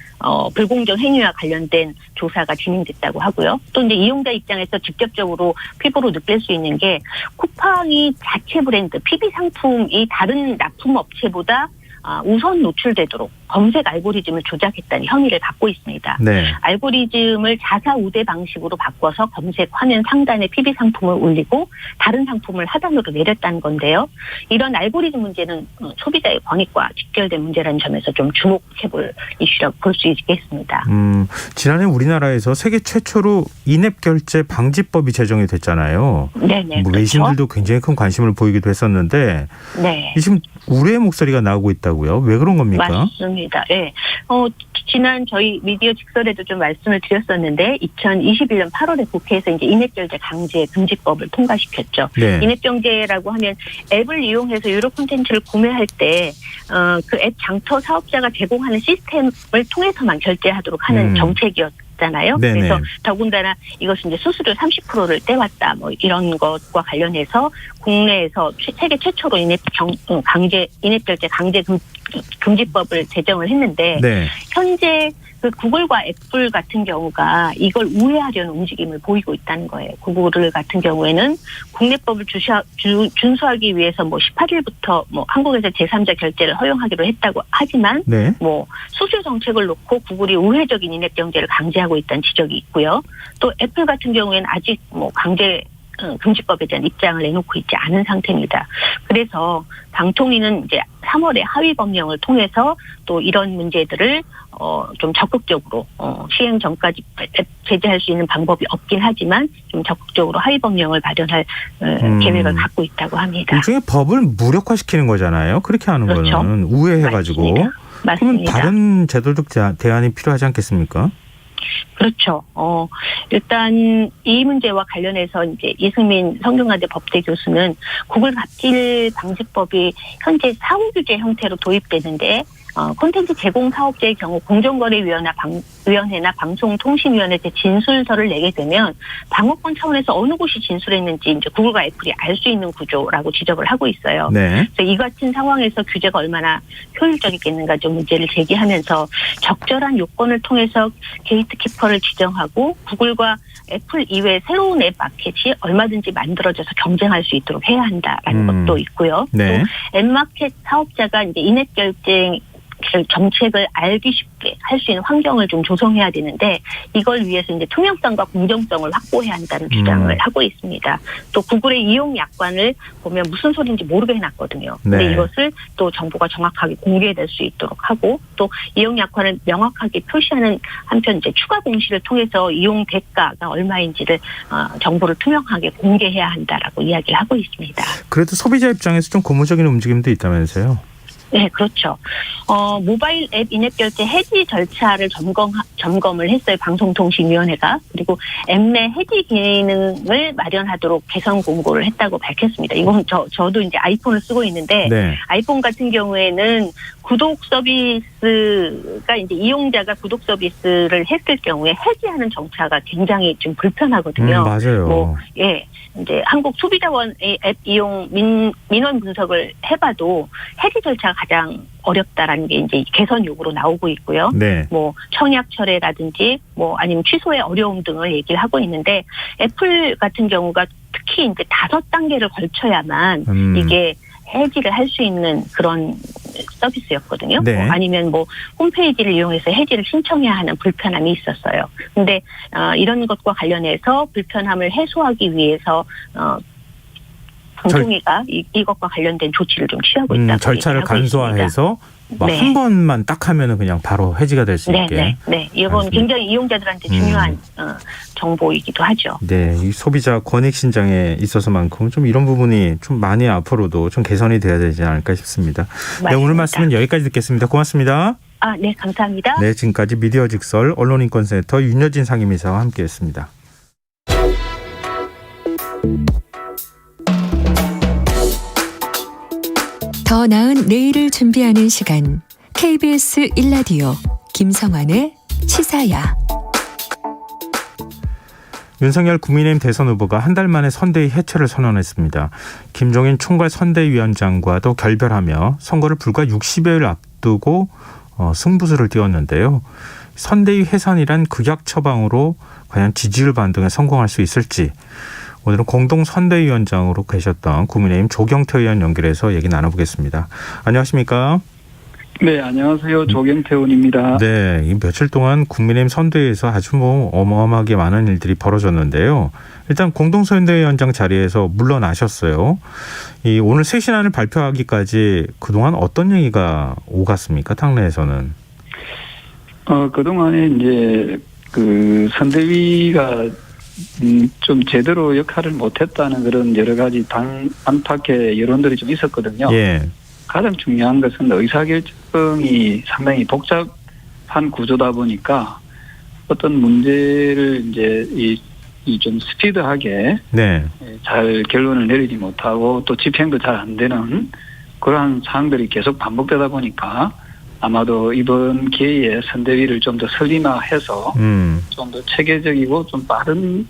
[SPEAKER 4] 불공정 행위와 관련된 조사가 진행됐다고 하고요. 또 이제 이용자 입장에서 직접적으로 피부로 느낄 수 있는 게 쿠팡이 자체 브랜드 PB 상품이 다른 납품 업체보다 우선 노출되도록 검색 알고리즘을 조작했다는 혐의를 받고 있습니다.
[SPEAKER 1] 네.
[SPEAKER 4] 알고리즘을 자사우대 방식으로 바꿔서 검색 화면 상단에 PB 상품을 올리고 다른 상품을 하단으로 내렸다는 건데요. 이런 알고리즘 문제는 소비자의 권익과 직결된 문제라는 점에서 좀 주목해볼 이슈라고 볼 수 있겠습니다.
[SPEAKER 1] 지난해 우리나라에서 세계 최초로 인앱 결제 방지법이 제정이 됐잖아요.
[SPEAKER 4] 네네.
[SPEAKER 1] 뭐
[SPEAKER 4] 그렇죠.
[SPEAKER 1] 외신들도 굉장히 큰 관심을 보이기도 했었는데
[SPEAKER 4] 네.
[SPEAKER 1] 지금 우려의 목소리가 나오고 있다고요. 왜 그런 겁니까?
[SPEAKER 4] 맞습니다. 네. 지난 저희 미디어 직설에도 좀 말씀을 드렸었는데 2021년 8월에 국회에서 이제 인앱 결제 강제 금지법을 통과시켰죠.
[SPEAKER 1] 네.
[SPEAKER 4] 인앱 경제라고 하면 앱을 이용해서 유료 콘텐츠를 구매할 때 그 앱 장터 사업자가 제공하는 시스템을 통해서만 결제하도록 하는 정책이었잖아요.
[SPEAKER 1] 네네.
[SPEAKER 4] 그래서 더군다나 이것은 이제 수수료 30%를 떼왔다. 뭐 이런 것과 관련해서 국내에서 세계 최초로 인앱 결제 강제 금지법을 제정을 했는데
[SPEAKER 1] 네.
[SPEAKER 4] 현재 그 구글과 애플 같은 경우가 이걸 우회하려는 움직임을 보이고 있다는 거예요. 구글 같은 경우에는 국내법을 준수하기 위해서 뭐 18일부터 뭐 한국에서 제3자 결제를 허용하기로 했다고 하지만
[SPEAKER 1] 네.
[SPEAKER 4] 뭐 수수 정책을 놓고 구글이 우회적인 인앱 경제를 강제하고 있다는 지적이 있고요. 또 애플 같은 경우에는 아직 뭐 강제 금지법에 대한 입장을 내놓고 있지 않은 상태입니다. 그래서 방통위는 이제 3월에 하위 법령을 통해서 또 이런 문제들을 좀 적극적으로 시행 전까지 제재할 수 있는 방법이 없긴 하지만 좀 적극적으로 하위 법령을 발현할 계획을 갖고 있다고 합니다.
[SPEAKER 1] 일종의 법을 무력화시키는 거잖아요. 그렇게 하는
[SPEAKER 4] 그렇죠.
[SPEAKER 1] 거는 우회해가지고.
[SPEAKER 4] 맞습니다.
[SPEAKER 1] 그러면 다른 제도적 대안이 필요하지 않겠습니까?
[SPEAKER 4] 그렇죠. 일단 이 문제와 관련해서 이제 이승민 성균관대 법대 교수는 구글 갑질 방지법이 현재 사후 규제 형태로 도입되는데 콘텐츠 제공 사업자의 경우 공정거래위원회나 방송통신위원회에 진술서를 내게 되면 방어권 차원에서 어느 곳이 진술했는지 이제 구글과 애플이 알 수 있는 구조라고 지적을 하고 있어요.
[SPEAKER 1] 네.
[SPEAKER 4] 그래서 이 같은 상황에서 규제가 얼마나 효율적이겠는가 좀 문제를 제기하면서 적절한 요건을 통해서 게이트키퍼를 지정하고 구글과 애플 이외에 새로운 앱 마켓이 얼마든지 만들어져서 경쟁할 수 있도록 해야 한다라는 것도 있고요.
[SPEAKER 1] 네.
[SPEAKER 4] 또 앱마켓 사업자가 이제 인앱 결제 정책을 알기 쉽게 할 수 있는 환경을 좀 조성해야 되는데 이걸 위해서 이제 투명성과 공정성을 확보해야 한다는 주장을 하고 있습니다. 또 구글의 이용 약관을 보면 무슨 소리인지 모르게 해놨거든요. 근데
[SPEAKER 1] 네.
[SPEAKER 4] 이것을 또 정보가 정확하게 공개될 수 있도록 하고 또 이용 약관을 명확하게 표시하는 한편 이제 추가 공시를 통해서 이용 대가가 얼마인지를 정보를 투명하게 공개해야 한다라고 이야기를 하고 있습니다.
[SPEAKER 1] 그래도 소비자 입장에서 좀 고무적인 움직임도 있다면서요.
[SPEAKER 4] 네, 그렇죠. 모바일 앱 인앱 결제 해지 절차를 점검을 했어요. 방송통신위원회가. 그리고 앱 내 해지 기능을 마련하도록 개선 공고를 했다고 밝혔습니다. 이건 저도 이제 아이폰을 쓰고 있는데
[SPEAKER 1] 네.
[SPEAKER 4] 아이폰 같은 경우에는 구독 서비스가 이제 이용자가 구독 서비스를 했을 경우에 해지하는 절차가 굉장히 좀 불편하거든요.
[SPEAKER 1] 맞아요.
[SPEAKER 4] 이제 한국 소비자원의 앱 이용 민원 분석을 해봐도 해지 절차가 가장 어렵다라는 게 이제 개선 요구로 나오고 있고요.
[SPEAKER 1] 네.
[SPEAKER 4] 뭐 청약 철회라든지 뭐 아니면 취소의 어려움 등을 얘기를 하고 있는데 애플 같은 경우가 특히 이제 5단계를 걸쳐야만 이게 해지를 할 수 있는 그런 서비스였거든요.
[SPEAKER 1] 네.
[SPEAKER 4] 아니면 뭐 홈페이지를 이용해서 해지를 신청해야 하는 불편함이 있었어요. 근데 이런 것과 관련해서 불편함을 해소하기 위해서 방통위가 이것과 관련된 조치를 좀 취하고 있다고
[SPEAKER 1] 절차를 간소화해서
[SPEAKER 4] 네.
[SPEAKER 1] 한 번만 딱 하면은 그냥 바로 해지가 될 수 있게.
[SPEAKER 4] 네. 이건
[SPEAKER 1] 알겠습니다.
[SPEAKER 4] 굉장히 이용자들한테 중요한 정보이기도 하죠.
[SPEAKER 1] 네, 이 소비자 권익 신장에 있어서만큼 좀 이런 부분이 좀 많이 앞으로도 좀 개선이 돼야 되지 않을까 싶습니다.
[SPEAKER 4] 맞습니다.
[SPEAKER 1] 네, 오늘 말씀은 여기까지 듣겠습니다. 고맙습니다.
[SPEAKER 4] 네, 감사합니다.
[SPEAKER 1] 네, 지금까지 미디어 직설 언론인권센터 윤여진 상임이사와 함께했습니다.
[SPEAKER 2] 더 나은 내일을 준비하는 시간 KBS 1라디오 김성환의 시사야.
[SPEAKER 1] 윤석열 국민의힘 대선 후보가 한 달 만에 선대위 해체를 선언했습니다. 김종인 총괄 선대위원장과도 결별하며 선거를 불과 60여일 앞두고 승부수를 띄웠는데요. 선대위 해산이란 극약 처방으로 과연 지지율 반등에 성공할 수 있을지 오늘은 공동 선대위원장으로 계셨던 국민의힘 조경태 의원 연결해서 얘기 나눠보겠습니다. 안녕하십니까?
[SPEAKER 5] 네, 안녕하세요. 조경태 의원입니다.
[SPEAKER 1] 네, 이 며칠 동안 국민의힘 선대위에서 아주 어마어마하게 많은 일들이 벌어졌는데요. 일단 공동 선대위원장 자리에서 물러나셨어요. 이 오늘 쇄신안을 발표하기까지 그동안 어떤 얘기가 오갔습니까? 당내에서는.
[SPEAKER 5] 그동안에 이제 그 선대위가 좀 제대로 역할을 못했다는 그런 여러 가지 안팎의 여론들이 좀 있었거든요.
[SPEAKER 1] 예.
[SPEAKER 5] 가장 중요한 것은 의사결정이 상당히 복잡한 구조다 보니까 어떤 문제를 이제 좀 스피드하게
[SPEAKER 1] 네.
[SPEAKER 5] 잘 결론을 내리지 못하고 또 집행도 잘 안 되는 그러한 사항들이 계속 반복되다 보니까 아마도 이번 기회에 선대위를 좀 더 슬림화해서 좀 더 체계적이고 좀 빠른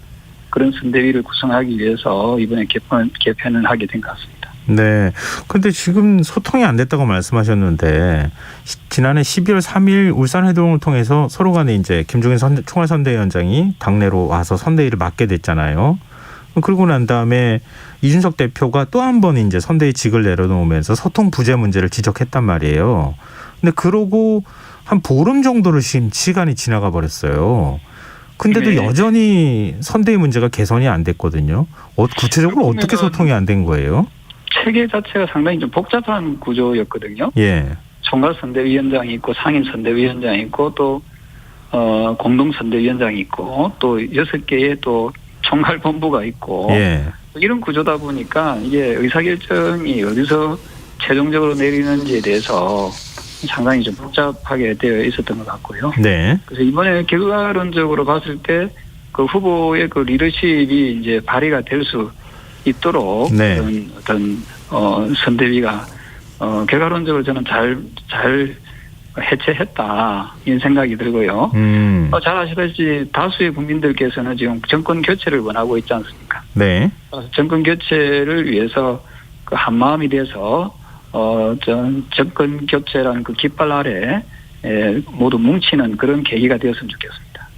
[SPEAKER 5] 그런 선대위를 구성하기 위해서 이번에 개편을 하게 된 것 같습니다.
[SPEAKER 1] 네. 근데 지금 소통이 안 됐다고 말씀하셨는데 지난해 12월 3일 울산회동을 통해서 서로 간에 이제 김종인 총괄 선대위원장이 당내로 와서 선대위를 맡게 됐잖아요. 그러고 난 다음에 이준석 대표가 또 한 번 이제 선대위직을 내려놓으면서 소통 부재 문제를 지적했단 말이에요. 근데 그러고 한 보름 정도를 시간이 지나가 버렸어요. 근데도
[SPEAKER 5] 네.
[SPEAKER 1] 여전히 선대위 문제가 개선이 안 됐거든요. 구체적으로 어떻게 소통이 안 된 거예요?
[SPEAKER 5] 체계 자체가 상당히 좀 복잡한 구조였거든요.
[SPEAKER 1] 예.
[SPEAKER 5] 총괄 선대위원장이 있고 상임 선대위원장이 있고 또 공동 선대위원장이 있고 또 6개의 또 총괄 본부가 있고
[SPEAKER 1] 예.
[SPEAKER 5] 이런 구조다 보니까 이게 의사결정이 어디서 최종적으로 내리는지에 대해서 상당히 좀 복잡하게 되어 있었던 것 같고요.
[SPEAKER 1] 네.
[SPEAKER 5] 그래서 이번에 결과론적으로 봤을 때 그 후보의 그 리더십이 이제 발휘가 될 수 있도록
[SPEAKER 1] 네.
[SPEAKER 5] 그런 어떤 선대위가 결과론적으로 저는 잘 해체했다 이런 생각이 들고요. 잘 아시다시피 다수의 국민들께서는 지금 정권 교체를 원하고 있지 않습니까?
[SPEAKER 1] 네.
[SPEAKER 5] 정권 교체를 위해서 그 한마음이 돼서 정권 교체라는 그 깃발 아래 모두 뭉치는 그런 계기가 되었으면 좋겠습니다.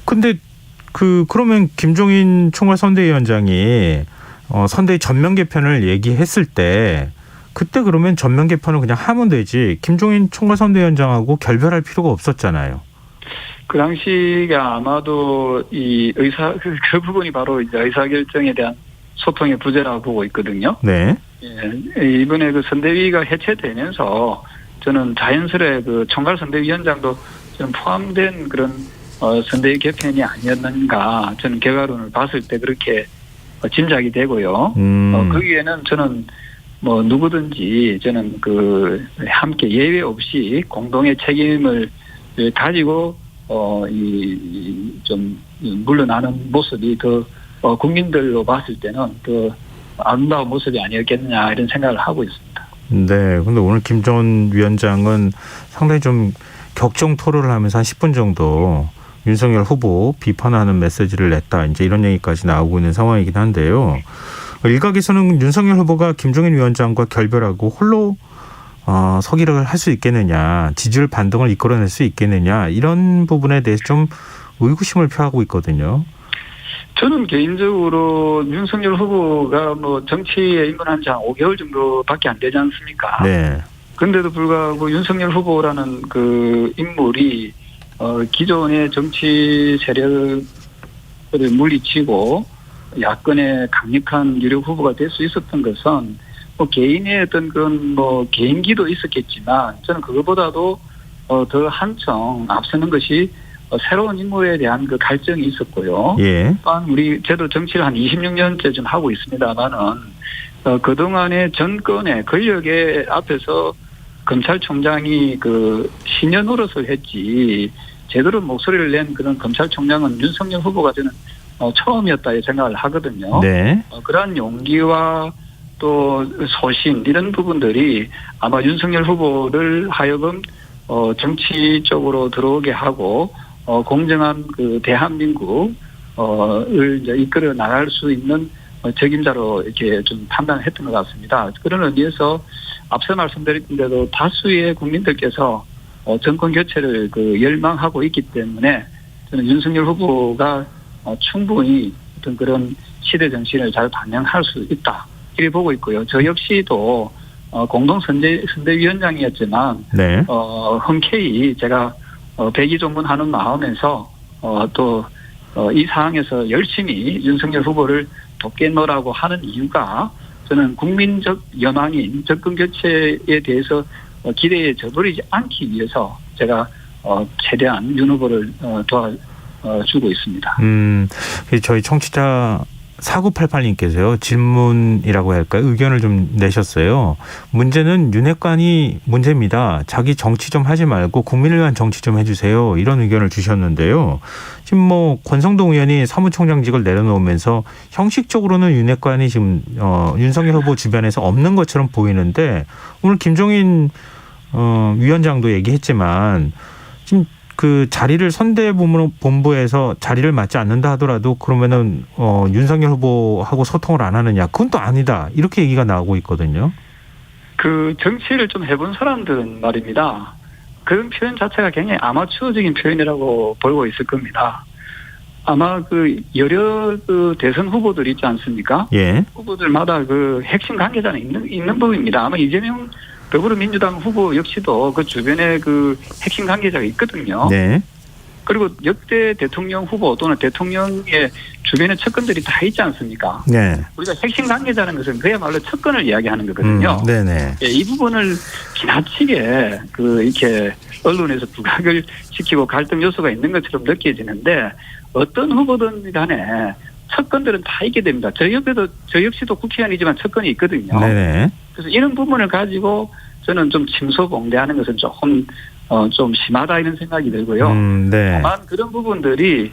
[SPEAKER 1] 근데 그러면 김종인 총괄 선대위원장이 선대위 전면 개편을 얘기했을 때 그때 그러면 전면 개편을 그냥 하면 되지 김종인 총괄 선대위원장하고 결별할 필요가 없었잖아요.
[SPEAKER 5] 그 당시가 아마도 이 그 부분이 바로 이제 의사결정에 대한 소통의 부재라고 보고 있거든요.
[SPEAKER 1] 네.
[SPEAKER 5] 예, 이번에 그 선대위가 해체되면서 저는 자연스레 그 총괄 선대위원장도 좀 포함된 그런 선대위 개편이 아니었는가 저는 결과론을 봤을 때 그렇게 짐작이 되고요. 거기에는 저는 뭐 누구든지 저는 그 함께 예외 없이 공동의 책임을 가지고 좀 물러나는 모습이 더 국민들로 봤을 때는 더 아름다운 모습이 아니었겠느냐 이런 생각을 하고 있습니다.
[SPEAKER 1] 네. 근데 오늘 김 전 위원장은 상당히 좀 격정 토론을 하면서 한 10분 정도 윤석열 후보 비판하는 메시지를 냈다. 이제 이런 얘기까지 나오고 있는 상황이긴 한데요. 일각에서는 윤석열 후보가 김종인 위원장과 결별하고 홀로 서기를 할 수 있겠느냐, 지지율 반등을 이끌어낼 수 있겠느냐 이런 부분에 대해서 좀 의구심을 표하고 있거든요.
[SPEAKER 5] 저는 개인적으로 윤석열 후보가 뭐 정치에 입문한 지 한 5개월 정도밖에 안 되지 않습니까?
[SPEAKER 1] 네.
[SPEAKER 5] 그런데도 불구하고 윤석열 후보라는 그 인물이 기존의 정치 세력을 물리치고 야권의 강력한 유력 후보가 될 수 있었던 것은 뭐 개인의 어떤 그런 뭐 개인기도 있었겠지만 저는 그것보다도 더 한층 앞서는 것이 새로운 인물에 대한 그 갈증이 있었고요.
[SPEAKER 1] 예.
[SPEAKER 5] 또한 저도 정치를 한 26년째 좀 하고 있습니다만은 그동안의 정권의 권력의 앞에서 검찰총장이 그 신여 노릇을 했지 제대로 목소리를 낸 그런 검찰총장은 윤석열 후보가 저는 처음이었다 이 생각을 하거든요.
[SPEAKER 1] 네.
[SPEAKER 5] 그러한 용기와 또 소신 이런 부분들이 아마 윤석열 후보를 하여금 정치 쪽으로 들어오게 하고 공정한 그 대한민국을 이제 이끌어 나갈 수 있는 적임자로 이렇게 좀 판단했던 것 같습니다. 그런 의미에서 앞서 말씀드린 대로 다수의 국민들께서 정권 교체를 그 열망하고 있기 때문에 저는 윤석열 후보가 충분히 어떤 그런 시대 정신을 잘 반영할 수 있다 이렇게 보고 있고요. 저 역시도 공동 선대위원장이었지만
[SPEAKER 1] 네.
[SPEAKER 5] 흔쾌히 제가 백의종문하는 마음에서 또 이 상황에서 열심히 윤석열 후보를 돕겠노라고 하는 이유가 저는 국민적 여망인 정권 교체에 대해서 기대에 저버리지 않기 위해서 제가 최대한 윤 후보를 도와주고 있습니다.
[SPEAKER 1] 저희 청취자 4988님께서요. 질문이라고 할까요? 의견을 좀 내셨어요. 문제는 윤핵관이 문제입니다. 자기 정치 좀 하지 말고 국민을 위한 정치 좀 해주세요. 이런 의견을 주셨는데요. 지금 권성동 의원이 사무총장직을 내려놓으면서 형식적으로는 윤핵관이 지금 윤석열 후보 주변에서 없는 것처럼 보이는데 오늘 김종인 위원장도 얘기했지만 지금 그 자리를 선대본부에서 자리를 맡지 않는다 하더라도 그러면은 윤석열 후보하고 소통을 안 하느냐? 그건 또 아니다. 이렇게 얘기가 나오고 있거든요.
[SPEAKER 5] 그 정치를 좀 해본 사람들은 말입니다. 그런 표현 자체가 굉장히 아마추어적인 표현이라고 보고 있을 겁니다. 아마 그 여러 그 대선 후보들 있지 않습니까?
[SPEAKER 1] 예.
[SPEAKER 5] 후보들마다 그 핵심 관계자는 있는 법입니다. 아마 이재명 더불어민주당 후보 역시도 그 주변에 그 핵심 관계자가 있거든요.
[SPEAKER 1] 네.
[SPEAKER 5] 그리고 역대 대통령 후보 또는 대통령의 주변에 측근들이 다 있지 않습니까?
[SPEAKER 1] 네.
[SPEAKER 5] 우리가 핵심 관계자는 것은 그야말로 측근을 이야기하는 거거든요.
[SPEAKER 1] 네네.
[SPEAKER 5] 예, 이 부분을 지나치게 이렇게 언론에서 부각을 시키고 갈등 요소가 있는 것처럼 느껴지는데 어떤 후보든 간에 측근들은 다 있게 됩니다. 저 역시도 국회의원이지만 측근이 있거든요.
[SPEAKER 1] 네네.
[SPEAKER 5] 그래서 이런 부분을 가지고 저는 좀 침소봉대하는 것은 조금 좀 심하다 이런 생각이 들고요.
[SPEAKER 1] 네.
[SPEAKER 5] 다만 그런 부분들이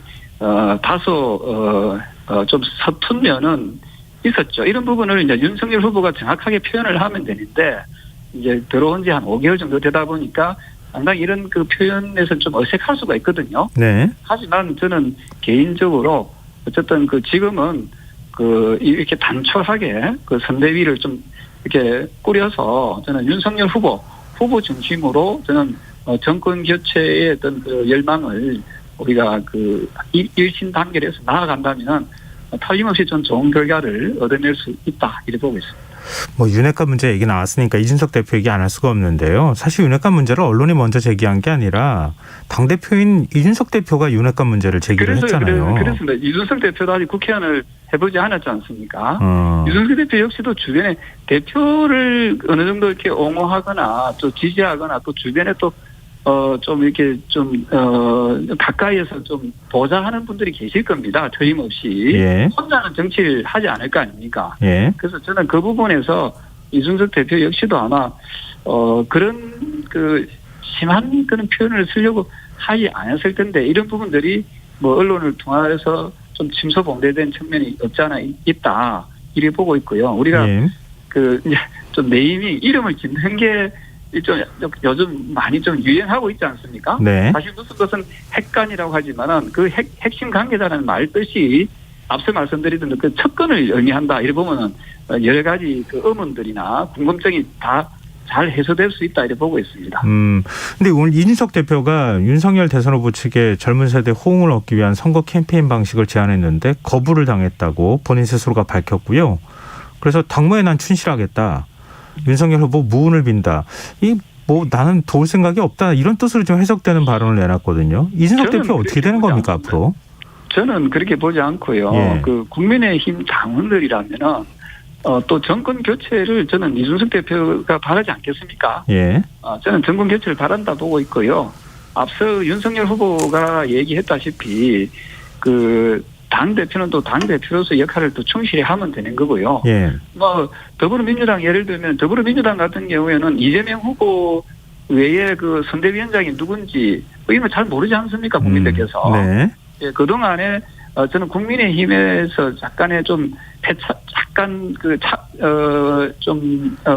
[SPEAKER 5] 다소 좀 서툰 면은 있었죠. 이런 부분을 이제 윤석열 후보가 정확하게 표현을 하면 되는데 이제 들어온 지 한 5개월 정도 되다 보니까 상당히 이런 그 표현에서 좀 어색할 수가 있거든요.
[SPEAKER 1] 네.
[SPEAKER 5] 하지만 저는 개인적으로 어쨌든 그 지금은 그 이렇게 단촐하게 그 선대위를 좀 이렇게 꾸려서 저는 윤석열 후보 중심으로 저는 정권 교체의 어떤 그 열망을 우리가 그 일신 단결해서 나아간다면 틀림없이 좀 좋은 결과를 얻어낼 수 있다 이렇게 보고 있습니다.
[SPEAKER 1] 윤핵관 문제 얘기 나왔으니까 이준석 대표 얘기 안 할 수가 없는데요. 사실 윤핵관 문제를 언론이 먼저 제기한 게 아니라 당대표인 이준석 대표가 윤핵관 문제를 제기를 했잖아요.
[SPEAKER 5] 그렇습니다. 이준석 대표도 아직 국회의원을 해보지 않았지 않습니까? 이준석 대표 역시도 주변에 대표를 어느 정도 이렇게 옹호하거나 또 지지하거나 또 주변에 또 좀 이렇게 좀 가까이에서 좀 보좌하는 분들이 계실 겁니다. 틀림없이.
[SPEAKER 1] 예.
[SPEAKER 5] 혼자는 정치를 하지 않을 거 아닙니까?
[SPEAKER 1] 예.
[SPEAKER 5] 그래서 저는 그 부분에서 이준석 대표 역시도 아마 그런 그 심한 그런 표현을 쓰려고 하지 않았을 텐데 이런 부분들이 언론을 통해서 좀 침소봉대된 측면이 없지 않아 있다 이렇게 보고 있고요. 우리가
[SPEAKER 1] 예.
[SPEAKER 5] 그 이제 좀 네이밍 이름을 짓는 게 좀 요즘 많이 좀 유행하고 있지 않습니까?
[SPEAKER 1] 네.
[SPEAKER 5] 사실 무슨 것은 핵관이라고 하지만은 그 핵심 관계자라는 말 뜻이 앞서 말씀드리던 그 측근을 의미한다. 이래 보면은 여러 가지 그 의문들이나 궁금증이 다 잘 해소될 수 있다. 이래 보고 있습니다.
[SPEAKER 1] 근데 오늘 이준석 대표가 윤석열 대선 후보 측에 젊은 세대 호응을 얻기 위한 선거 캠페인 방식을 제안했는데 거부를 당했다고 본인 스스로가 밝혔고요. 그래서 당무에 난 충실하겠다. 윤석열 후보 무운을 빈다. 나는 도울 생각이 없다. 이런 뜻으로 좀 해석되는 발언을 내놨거든요. 이준석 대표 어떻게 되는 겁니까 앞으로?
[SPEAKER 5] 저는 그렇게 보지 않고요.
[SPEAKER 1] 예.
[SPEAKER 5] 그 국민의힘 당원들이라면은 또 정권 교체를 저는 이준석 대표가 바라지 않겠습니까?
[SPEAKER 1] 예.
[SPEAKER 5] 저는 정권 교체를 바란다 보고 있고요. 앞서 윤석열 후보가 얘기했다시피 그 당 대표는 또 당 대표로서 역할을 또 충실히 하면 되는 거고요.
[SPEAKER 1] 예.
[SPEAKER 5] 더불어민주당 예를 들면 더불어민주당 같은 경우에는 이재명 후보 외에 그 선대위원장이 누군지 이런 거 잘 모르지 않습니까 국민들께서.
[SPEAKER 1] 네.
[SPEAKER 5] 예, 그동안에 저는 국민의힘에서 약간의 좀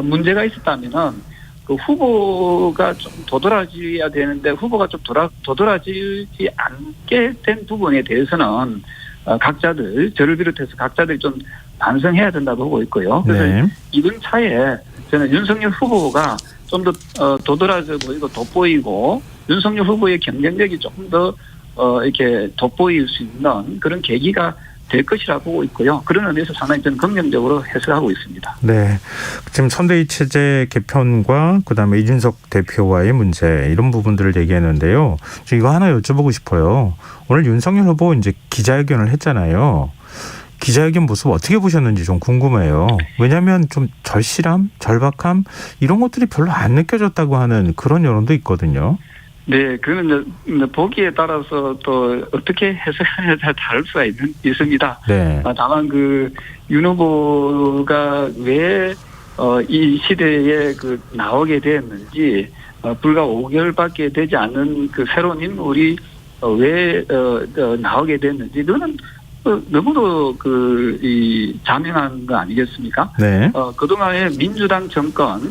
[SPEAKER 5] 문제가 있었다면은 그 후보가 좀 도드라져야 되는데 후보가 좀 도드라지지 않게 된 부분에 대해서는 각자들 저를 비롯해서 각자들이 좀 반성해야 된다고 보고 있고요. 그래서
[SPEAKER 1] 네.
[SPEAKER 5] 이번 차에 저는 윤석열 후보가 좀 더 도드라져 보이고 돋보이고 윤석열 후보의 경쟁력이 조금 더 이렇게 돋보일 수 있는 그런 계기가 될 것이라고 보고 있고요. 그런 의미에서 상당히 저는 긍정적으로 해석하고 있습니다.
[SPEAKER 1] 네, 지금 선대위 체제 개편과 그다음에 이준석 대표와의 문제 이런 부분들을 얘기했는데요. 저 이거 하나 여쭤보고 싶어요. 오늘 윤석열 후보 이제 기자회견을 했잖아요. 기자회견 모습 어떻게 보셨는지 좀 궁금해요. 왜냐하면 좀 절실함, 절박함 이런 것들이 별로 안 느껴졌다고 하는 그런 여론도 있거든요.
[SPEAKER 5] 네, 그는 보기에 따라서 또 어떻게 해석하느냐에 따라 다를 수가 있습니다.
[SPEAKER 1] 네.
[SPEAKER 5] 다만 윤 후보가 왜 이 시대에 나오게 되었는지 불과 5개월밖에 되지 않는 그 새로운 인물이 왜 나오게 됐는지 그거는 너무도 자명한 거 아니겠습니까?
[SPEAKER 1] 네.
[SPEAKER 5] 그동안의 민주당 정권,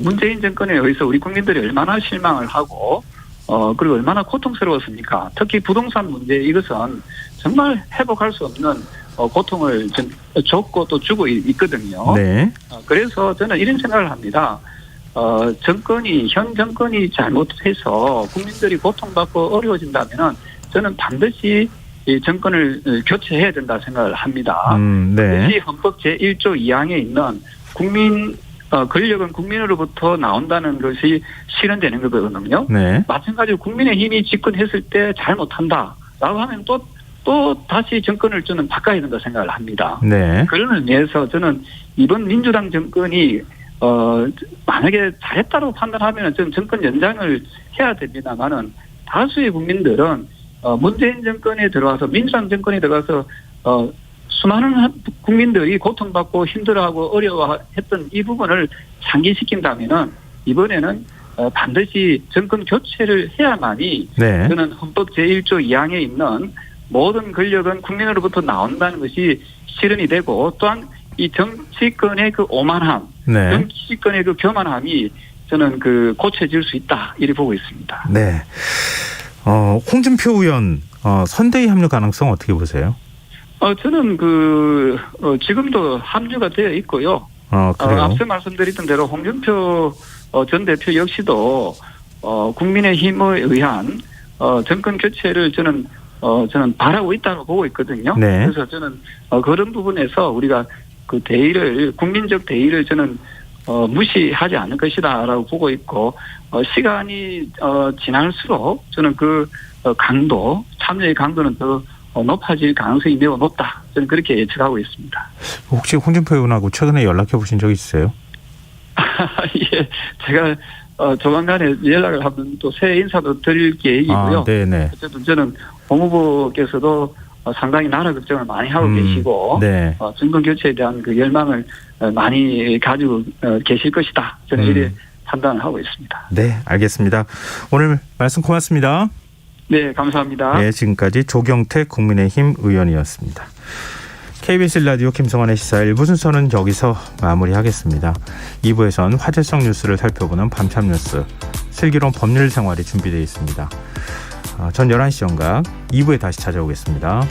[SPEAKER 5] 문재인 정권에 의해서 우리 국민들이 얼마나 실망을 하고, 그리고 얼마나 고통스러웠습니까? 특히 부동산 문제 이것은 정말 회복할 수 없는 고통을 줬고 또 주고 있거든요.
[SPEAKER 1] 네.
[SPEAKER 5] 그래서 저는 이런 생각을 합니다. 현 정권이 잘못해서 국민들이 고통받고 어려워진다면은 저는 반드시 이 정권을 교체해야 된다 생각을 합니다.
[SPEAKER 1] 네.
[SPEAKER 5] 반드시 헌법 제1조 2항에 있는 권력은 국민으로부터 나온다는 것이 실현되는 거거든요.
[SPEAKER 1] 네.
[SPEAKER 5] 마찬가지로 국민의힘이 집권했을 때 잘못한다라고 하면 또 다시 정권을 저는 바꿔야 된다 생각을 합니다.
[SPEAKER 1] 네.
[SPEAKER 5] 그런 의미에서 저는 이번 민주당 정권이 만약에 잘했다고 판단하면 저는 정권 연장을 해야 됩니다만은 다수의 국민들은 문재인 정권에 들어와서 민주당 정권에 들어가서 수많은 국민들이 고통받고 힘들어하고 어려워했던 이 부분을 상기시킨다면은 이번에는 반드시 정권 교체를 해야만이
[SPEAKER 1] 네.
[SPEAKER 5] 저는 헌법 제1조 2항에 있는 모든 권력은 국민으로부터 나온다는 것이 실현이 되고 또한 이 정치권의 오만함,
[SPEAKER 1] 네.
[SPEAKER 5] 정치권의 교만함이 저는 고쳐질 수 있다 이렇게 보고 있습니다.
[SPEAKER 1] 네. 홍준표 의원 선대위 합류 가능성 어떻게 보세요?
[SPEAKER 5] 저는 지금도 합류가 되어 있고요.
[SPEAKER 1] 그래요?
[SPEAKER 5] 앞서 말씀드렸던 대로 홍준표 전 대표 역시도 국민의힘에 의한 정권 교체를 저는 바라고 있다고 보고 있거든요.
[SPEAKER 1] 네.
[SPEAKER 5] 그래서 저는 그런 부분에서 우리가 국민적 대의를 저는 무시하지 않을 것이다라고 보고 있고 시간이 지날수록 저는 참여의 강도는 더 높아질 가능성이 매우 높다. 저는 그렇게 예측하고 있습니다.
[SPEAKER 1] 혹시 홍준표 의원하고 최근에 연락해 보신 적 있으세요?
[SPEAKER 5] 예, 제가 조만간에 연락을 하면 또 새 인사도 드릴 계획이고요.
[SPEAKER 1] 네네.
[SPEAKER 5] 어쨌든 저는 홍 후보께서도 상당히 나라 걱정을 많이 하고 계시고
[SPEAKER 1] 네.
[SPEAKER 5] 정권 교체에 대한 열망을 많이 가지고 계실 것이다. 저는 이렇게 판단을 하고 있습니다.
[SPEAKER 1] 네, 알겠습니다. 오늘 말씀 고맙습니다.
[SPEAKER 5] 네, 감사합니다.
[SPEAKER 1] 네, 지금까지 조경태 국민의힘 의원이었습니다. KBS 라디오 김성환의 시사 1부 순서는 여기서 마무리하겠습니다. 2부에선 화제성 뉴스를 살펴보는 밤참 뉴스, 슬기로운 법률 생활이 준비되어 있습니다. 전 11시 정각 2부에 다시 찾아오겠습니다.